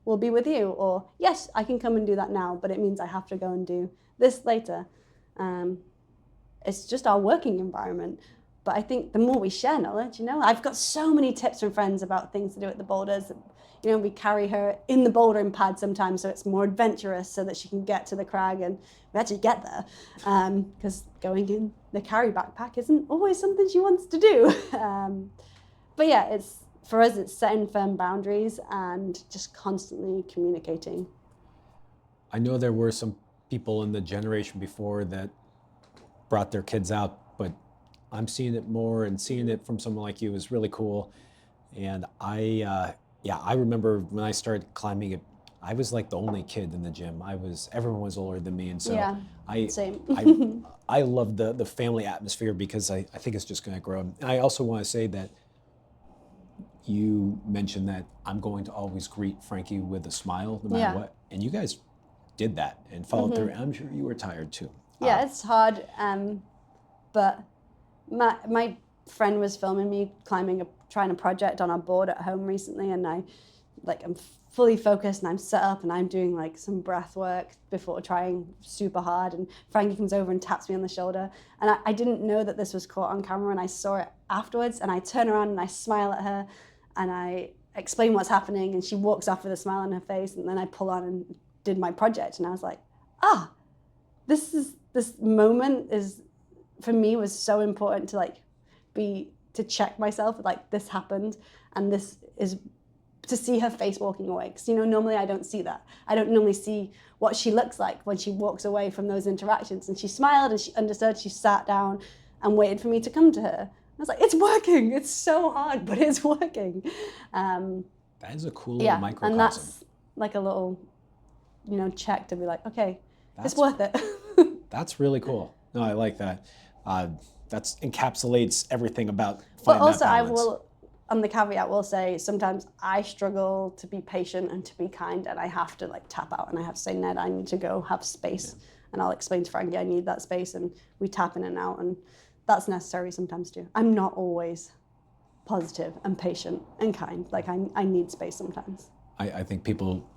Speaker 1: we'll be with you. Or, yes, I can come and do that now, but it means I have to go and do this later. It's just our working environment. But I think the more we share knowledge, I've got so many tips from friends about things to do at the boulders. We carry her in the bouldering pad sometimes so it's more adventurous so that she can get to the crag and we actually get there. Because going in the carry backpack isn't always something she wants to do. But yeah, for us, it's setting firm boundaries and just constantly communicating.
Speaker 2: I know there were some people in the generation before that brought their kids out, but I'm seeing it more, and seeing it from someone like you is really cool. And I remember when I started climbing it, I was like the only kid in the gym. Everyone was older than me, and so
Speaker 1: same.
Speaker 2: I love the family atmosphere because I think it's just going to grow. And I also want to say that you mentioned that I'm going to always greet Frankie with a smile no matter what, and you guys did that and followed through. I'm sure you were tired too.
Speaker 1: Yeah, it's hard, but my friend was filming me trying a project on our board at home recently, and I'm fully focused and I'm set up and I'm doing like some breath work before trying super hard, and Frankie comes over and taps me on the shoulder, and I didn't know that this was caught on camera, and I saw it afterwards, and I turn around and I smile at her and I explain what's happening, and she walks off with a smile on her face, and then I pull on and did my project, and I was like, this moment is, for me, was so important to check myself, this happened, and this is to see her face walking away. Because, normally I don't see that. I don't normally see what she looks like when she walks away from those interactions. And she smiled and she understood. She sat down and waited for me to come to her. I was like, it's working. It's so hard, but it's working.
Speaker 2: That is a cool little microcosm.
Speaker 1: And that's like a little, check to be like, okay, it's worth it.
Speaker 2: That's really cool. No, I like that. that encapsulates everything about
Speaker 1: But
Speaker 2: finding
Speaker 1: also,
Speaker 2: that
Speaker 1: I
Speaker 2: balance.
Speaker 1: will, on the caveat, will say sometimes I struggle to be patient and to be kind, and I have to like tap out and I have to say, Ned, I need to go have space. Yeah. And I'll explain to Frankie, I need that space, and we tap in and out, and that's necessary sometimes too. I'm not always positive and patient and kind. Like I need space sometimes.
Speaker 2: I think people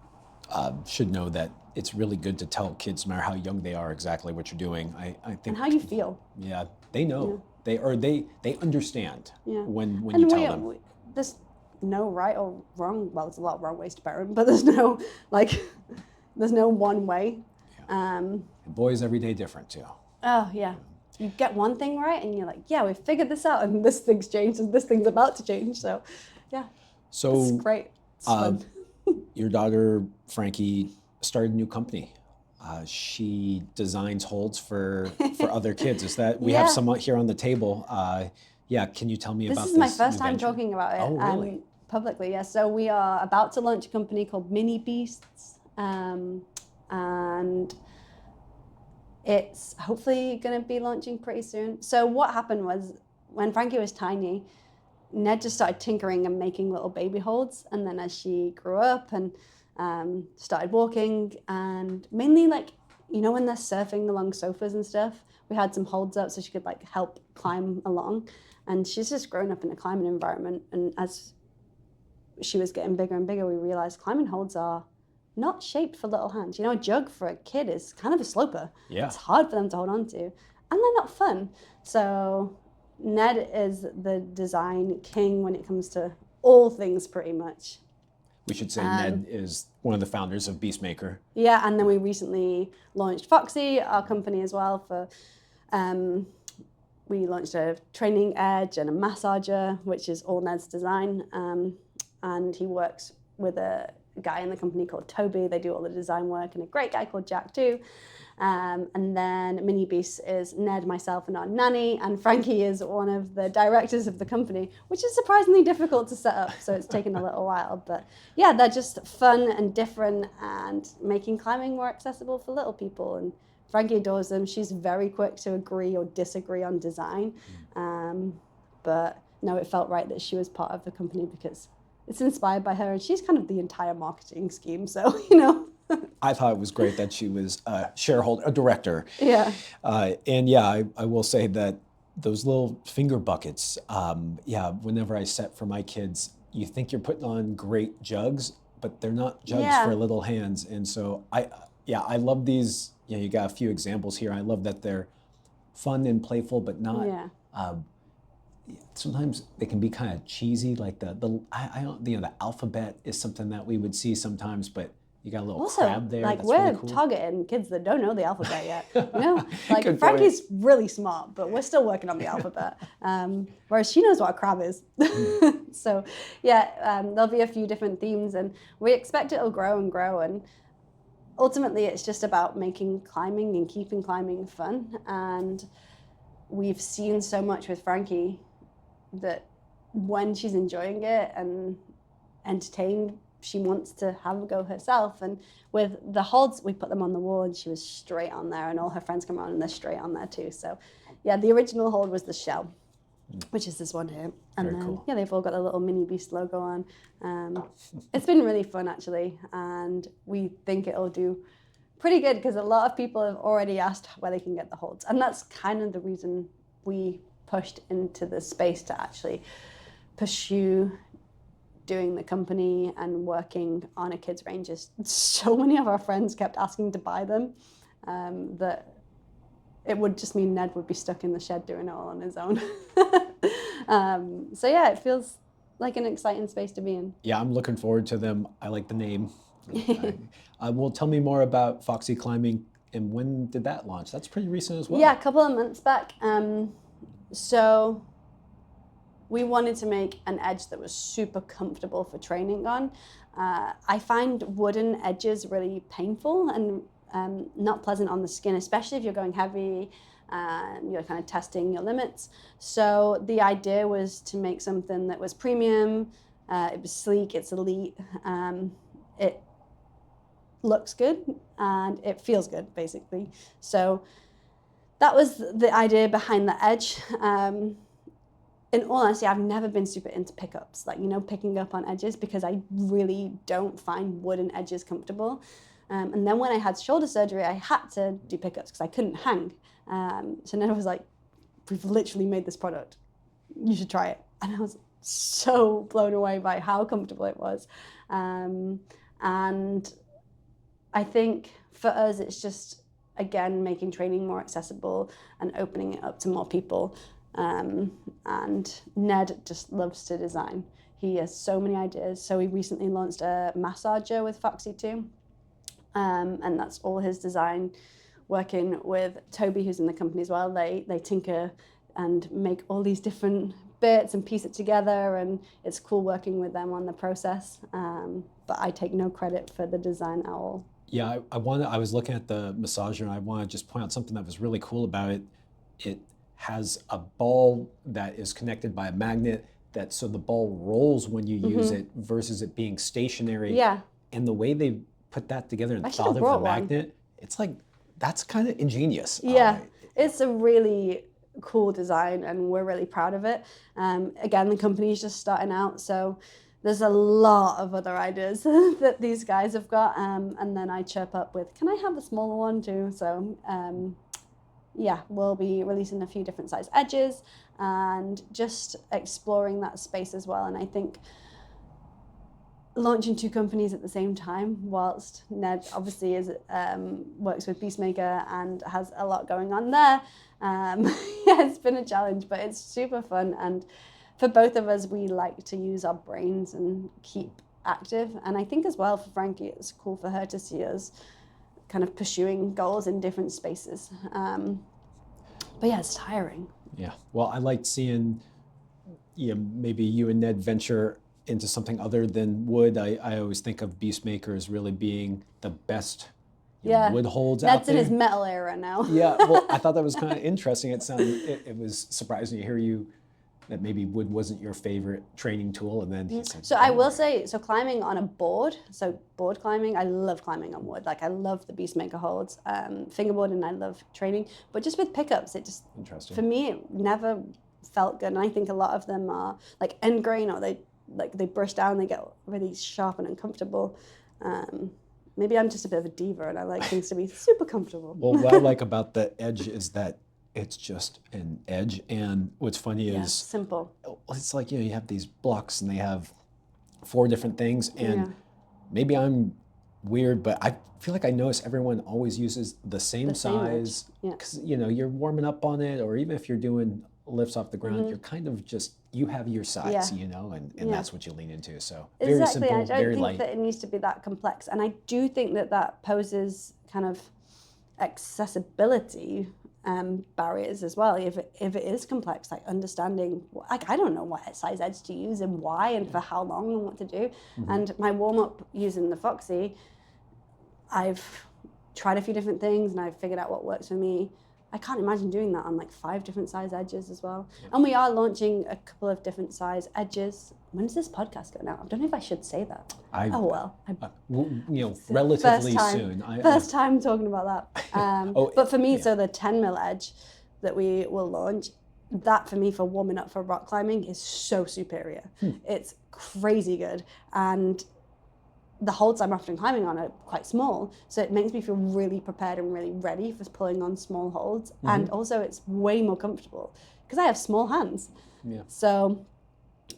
Speaker 2: should know that it's really good to tell kids, no matter how young they are, exactly what you're doing. I think. And
Speaker 1: how you feel.
Speaker 2: Yeah, they know. Yeah. They understand when
Speaker 1: and
Speaker 2: you tell them.
Speaker 1: There's no right or wrong. Well, there's a lot of wrong ways to parent, but there's no one way.
Speaker 2: Yeah. Boys every day different too.
Speaker 1: Oh yeah. You get one thing right and you're like, yeah, we've figured this out, and this thing's changed and this thing's about to change. So yeah. So it's great. It's fun.
Speaker 2: Your daughter Frankie started a new company. She designs holds for other kids. Is that we have some here on the table? Can you tell me about this?
Speaker 1: This is my first time talking about it.
Speaker 2: Oh, really?
Speaker 1: Publicly, yeah. So we are about to launch a company called Mini Beasts, and it's hopefully going to be launching pretty soon. So what happened was, when Frankie was tiny, Ned just started tinkering and making little baby holds, and then as she grew up and started walking, and mainly like, you know, when they're surfing along sofas and stuff, we had some holds up so she could like help climb along. And she's just grown up in a climbing environment, and as she was getting bigger and bigger, we realized climbing holds are not shaped for little hands. You know, a jug for a kid is kind of a sloper.
Speaker 2: Yeah.
Speaker 1: It's hard for them to hold on to, and they're not fun. So Ned is the design king when it comes to all things, pretty much.
Speaker 2: We should say Ned is one of the founders of Beastmaker.
Speaker 1: Yeah, and then we recently launched Foxy, our company as well. For we launched a training edge and a massager, which is all Ned's design. And he works with a guy in the company called Toby. They do all the design work, and a great guy called Jack too. And then Mini Beast is Ned, myself, and our nanny. And Frankie is one of the directors of the company, which is surprisingly difficult to set up. So it's taken a little while. But yeah, they're just fun and different and making climbing more accessible for little people. And Frankie adores them. She's very quick to agree or disagree on design. But no, it felt right that she was part of the company because it's inspired by her, and she's kind of the entire marketing scheme. So, you know.
Speaker 2: I thought it was great that she was a shareholder, a director.
Speaker 1: Yeah.
Speaker 2: I will say that those little finger buckets, whenever I set for my kids, you think you're putting on great jugs, but they're not jugs for little hands. And so I love these. You know, you got a few examples here. I love that they're fun and playful, but not. Yeah. Sometimes they can be kind of cheesy, like the alphabet is something that we would see sometimes, but you got a little crab there.
Speaker 1: Like,
Speaker 2: that's
Speaker 1: we're
Speaker 2: really cool.
Speaker 1: targeting kids that don't know the alphabet yet. You know, like Frankie's really smart, but we're still working on the alphabet. Whereas she knows what a crab is. So there'll be a few different themes, and we expect it'll grow and grow. And ultimately, it's just about making climbing and keeping climbing fun. And we've seen so much with Frankie that when she's enjoying it and entertained, she wants to have a go herself. And with the holds, we put them on the wall, and she was straight on there, and all her friends come around and they're straight on there too. So yeah, the original hold was the shell, which is this one here. And
Speaker 2: Very
Speaker 1: then
Speaker 2: cool.
Speaker 1: they've all got the little Mini Beast logo on. It's been really fun actually, and we think it'll do pretty good because a lot of people have already asked where they can get the holds, and that's kind of the reason we pushed into the space to actually pursue doing the company and working on a kids range. Is so many of our friends kept asking to buy them that it would just mean Ned would be stuck in the shed doing it all on his own. So yeah, it feels like an exciting space to be in.
Speaker 2: Yeah, I'm looking forward to them. I like the name. Well, tell me more about Foxy Climbing, and when did that launch? That's pretty recent as well.
Speaker 1: Yeah, a couple of months back. So we wanted to make an edge that was super comfortable for training on. I find wooden edges really painful and not pleasant on the skin, especially if you're going heavy and you're kind of testing your limits. So the idea was to make something that was premium, it was sleek, it's elite, it looks good, and it feels good, basically. So that was the idea behind the edge. In all honesty, I've never been super into pickups, like, picking up on edges, because I really don't find wooden edges comfortable. And then when I had shoulder surgery, I had to do pickups because I couldn't hang. So then I was like, we've literally made this product. You should try it. And I was so blown away by how comfortable it was. And I think for us, it's just, again, making training more accessible and opening it up to more people. And Ned just loves to design. He has so many ideas. So we recently launched a massager with Foxy too. And that's all his design, working with Toby, who's in the company as well. They tinker and make all these different bits and piece it together, and it's cool working with them on the process. But I take no credit for the design at all.
Speaker 2: Yeah, I was looking at the massager, and I want to just point out something that was really cool about it. It has a ball that is connected by a magnet, so the ball rolls when you use it versus it being stationary.
Speaker 1: Yeah.
Speaker 2: And the way they put that together and
Speaker 1: I
Speaker 2: thought of the
Speaker 1: brought
Speaker 2: magnet, it's like, that's kind of ingenious.
Speaker 1: Yeah, it's a really cool design, and we're really proud of it. Again, the company's just starting out, so there's a lot of other ideas that these guys have got, and then I chirp up with, can I have a smaller one too? So yeah, we'll be releasing a few different size edges and just exploring that space as well. And I think launching 2 companies at the same time, whilst Ned obviously works with Beastmaker and has a lot going on there, yeah, it's been a challenge, but it's super fun. And for both of us, we like to use our brains and keep active. And I think as well for Frankie, it's cool for her to see us kind of pursuing goals in different spaces. But yeah, it's tiring.
Speaker 2: Yeah, well, I liked seeing maybe you and Ned venture into something other than wood. I always think of Beastmaker as really being the best wood holds out there.
Speaker 1: Ned's in his metal era now.
Speaker 2: Yeah, well, I thought that was kind of interesting. It was surprising to hear you that maybe wood wasn't your favorite training tool, and then he said.
Speaker 1: So I will say, climbing on a board, board climbing, I love climbing on wood. Like, I love the Beastmaker holds, fingerboarding, I love training, but just with pickups, it just, for me, it never felt good. And I think a lot of them are like end grain, or they brush down, they get really sharp and uncomfortable. Maybe I'm just a bit of a diva and I like things to be super comfortable.
Speaker 2: Well, what I like about the edge is that it's just an edge, and what's funny is
Speaker 1: simple.
Speaker 2: It's like, you have these blocks and they have 4 different things, and maybe I'm weird, but I feel like I notice everyone always uses the same size, because you're warming up on it, or even if you're doing lifts off the ground, you're kind of just, you have your size, and that's what you lean into. So very simple,
Speaker 1: I don't
Speaker 2: very
Speaker 1: think
Speaker 2: light.
Speaker 1: that it needs to be that complex, and I do think that poses kind of accessibility barriers as well. If it is complex, like understanding, like, I don't know what size edge to use and why and for how long and what to do. And my warm up using the Foxy, I've tried a few different things and I've figured out what works for me. I can't imagine doing that on like 5 different size edges as well. And we are launching a couple of different size edges. When does this podcast go out? I don't know if I should say that.
Speaker 2: Relatively soon.
Speaker 1: First time talking about that. But for me, so the 10 mil edge that we will launch, that for me, for warming up for rock climbing, is so superior. It's crazy good. And the holds I'm often climbing on are quite small, so it makes me feel really prepared and really ready for pulling on small holds. And also it's way more comfortable because I have small hands. So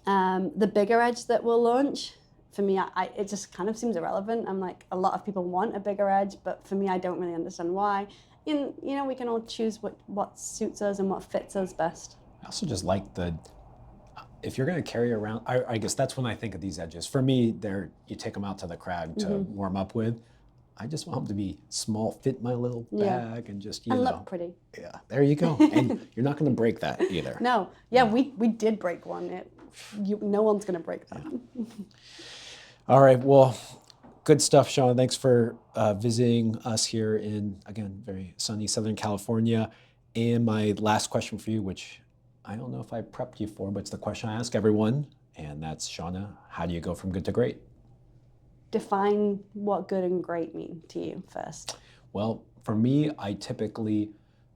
Speaker 1: the bigger edge that we'll launch, for me, it just kind of seems irrelevant. I'm like, a lot of people want a bigger edge, but for me, I don't really understand why. And we can all choose what suits us and what fits us best.
Speaker 2: I also just like if you're going to carry around, I guess that's when I think of these edges. For me, you take them out to the crag to warm up with. I just want them to be small, fit my little bag, and just,
Speaker 1: and look pretty.
Speaker 2: Yeah, there you go. And you're not going to break that either.
Speaker 1: No. Yeah, we did break one. No one's going to break that.
Speaker 2: Yeah. All right. Well, good stuff, Shauna. Thanks for visiting us here in, again, very sunny Southern California. And my last question for you, which I don't know if I prepped you for, but it's the question I ask everyone, and that's, Shauna, how do you go from good to great?
Speaker 1: Define what good and great mean to you first.
Speaker 2: Well, for me, I typically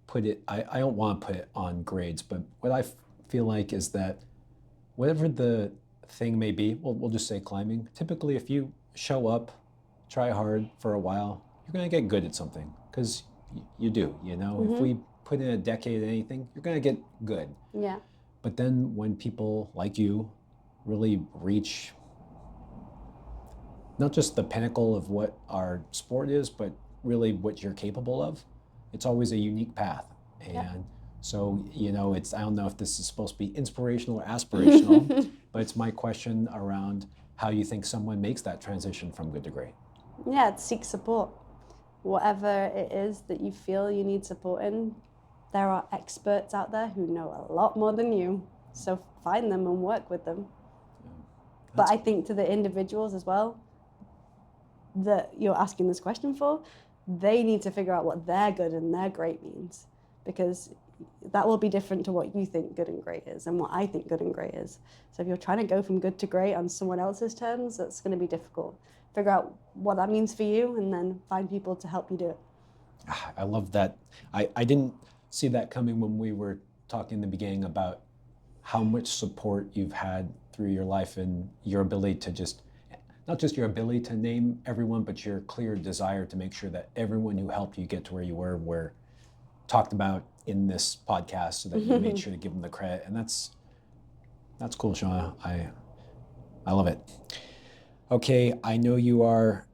Speaker 2: put it, I don't want to put it on grades, but what I feel like is that whatever the thing may be, we'll just say climbing. Typically, if you show up, try hard for a while, you're going to get good at something, because you do, you know? If we put in a decade at anything, you're going to get good.
Speaker 1: Yeah.
Speaker 2: But then when people like you really reach not just the pinnacle of what our sport is, but really what you're capable of, it's always a unique path. And so, you know, it's, I don't know if this is supposed to be inspirational or aspirational, but it's my question around how you think someone makes that transition from good to great.
Speaker 1: Yeah, seek support. Whatever it is that you feel you need support in, there are experts out there who know a lot more than you. So find them and work with them. But I think to the individuals as well that you're asking this question for, they need to figure out what their good and their great means, because that will be different to what you think good and great is and what I think good and great is. So if you're trying to go from good to great on someone else's terms, that's going to be difficult. Figure out what that means for you and then find people to help you do it.
Speaker 2: I love that. I didn't see that coming when we were talking in the beginning about how much support you've had through your life and your ability to just, not just your ability to name everyone, but your clear desire to make sure that everyone who helped you get to where you were talked about in this podcast, so that you made sure to give them the credit. And that's cool, Shauna. I love it. Okay, I know you are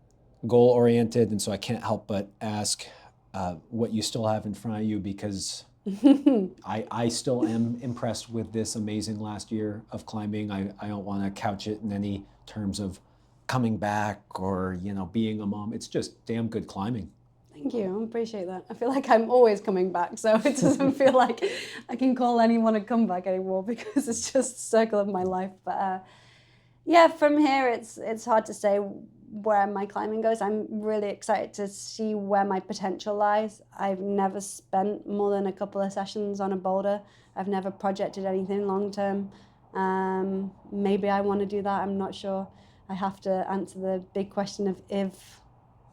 Speaker 2: goal-oriented, and so I can't help but ask what you still have in front of you, because I still am impressed with this amazing last year of climbing. I don't want to couch it in any terms of coming back or, you know, being a mom. It's just damn good climbing.
Speaker 1: Thank you, I appreciate that. I feel like I'm always coming back, so it doesn't feel like I can call anyone a comeback anymore, because it's just the circle of my life. But yeah, from here, it's hard to say where my climbing goes. I'm really excited to see where my potential lies. I've never spent more than a couple of sessions on a boulder. I've never projected anything long term. Maybe I want to do that, I'm not sure. I have to answer the big question of if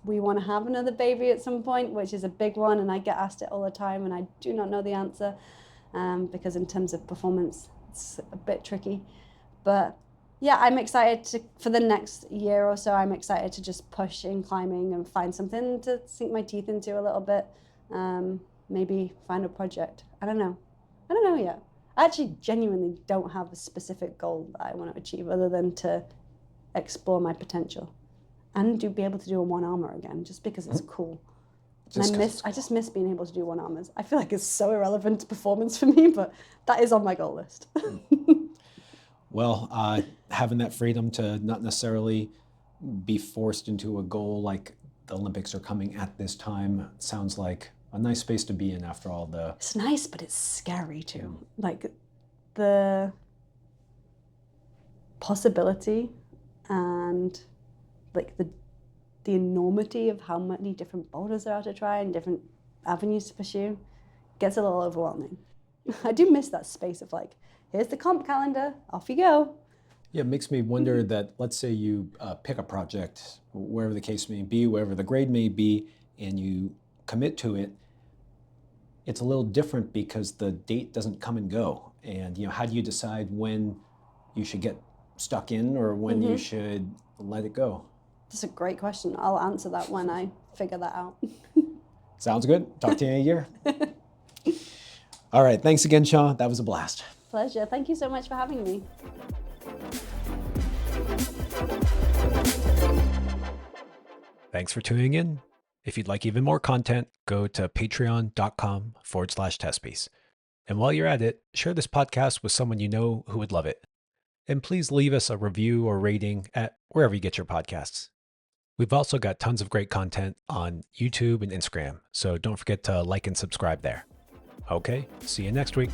Speaker 1: we want to have another baby at some point, which is a big one, and I get asked it all the time, and I do not know the answer, because in terms of performance, it's a bit tricky. But yeah, I'm excited for the next year or so. I'm excited to just push in climbing and find something to sink my teeth into a little bit. Maybe find a project. I don't know yet. I actually genuinely don't have a specific goal that I want to achieve, other than to explore my potential and be able to do a one-armer again, just because it's cool. And I just miss being able to do one-armers. I feel like it's so irrelevant to performance for me, but that is on my goal list.
Speaker 2: Well, having that freedom to not necessarily be forced into a goal like the Olympics are coming at this time sounds like a nice space to be in after all the...
Speaker 1: It's nice, but it's scary too. Like the possibility and like the enormity of how many different boulders there are to try and different avenues to pursue gets a little overwhelming. I do miss that space of like, here's the comp calendar, off you go.
Speaker 2: Yeah, it makes me wonder that, let's say you pick a project, wherever the case may be, wherever the grade may be, and you commit to it, it's a little different because the date doesn't come and go. And, you know, how do you decide when you should get stuck in or when you should let it go?
Speaker 1: That's a great question. I'll answer that when I figure that out.
Speaker 2: Sounds good. Talk to you in a year. All right. Thanks again, Shauna. That was a blast.
Speaker 1: Pleasure. Thank you so much for having me.
Speaker 3: Thanks for tuning in. If you'd like even more content, go to patreon.com/Testpiece. And while you're at it, share this podcast with someone you know who would love it. And please leave us a review or rating at wherever you get your podcasts. We've also got tons of great content on YouTube and Instagram, so don't forget to like and subscribe there. Okay, see you next week.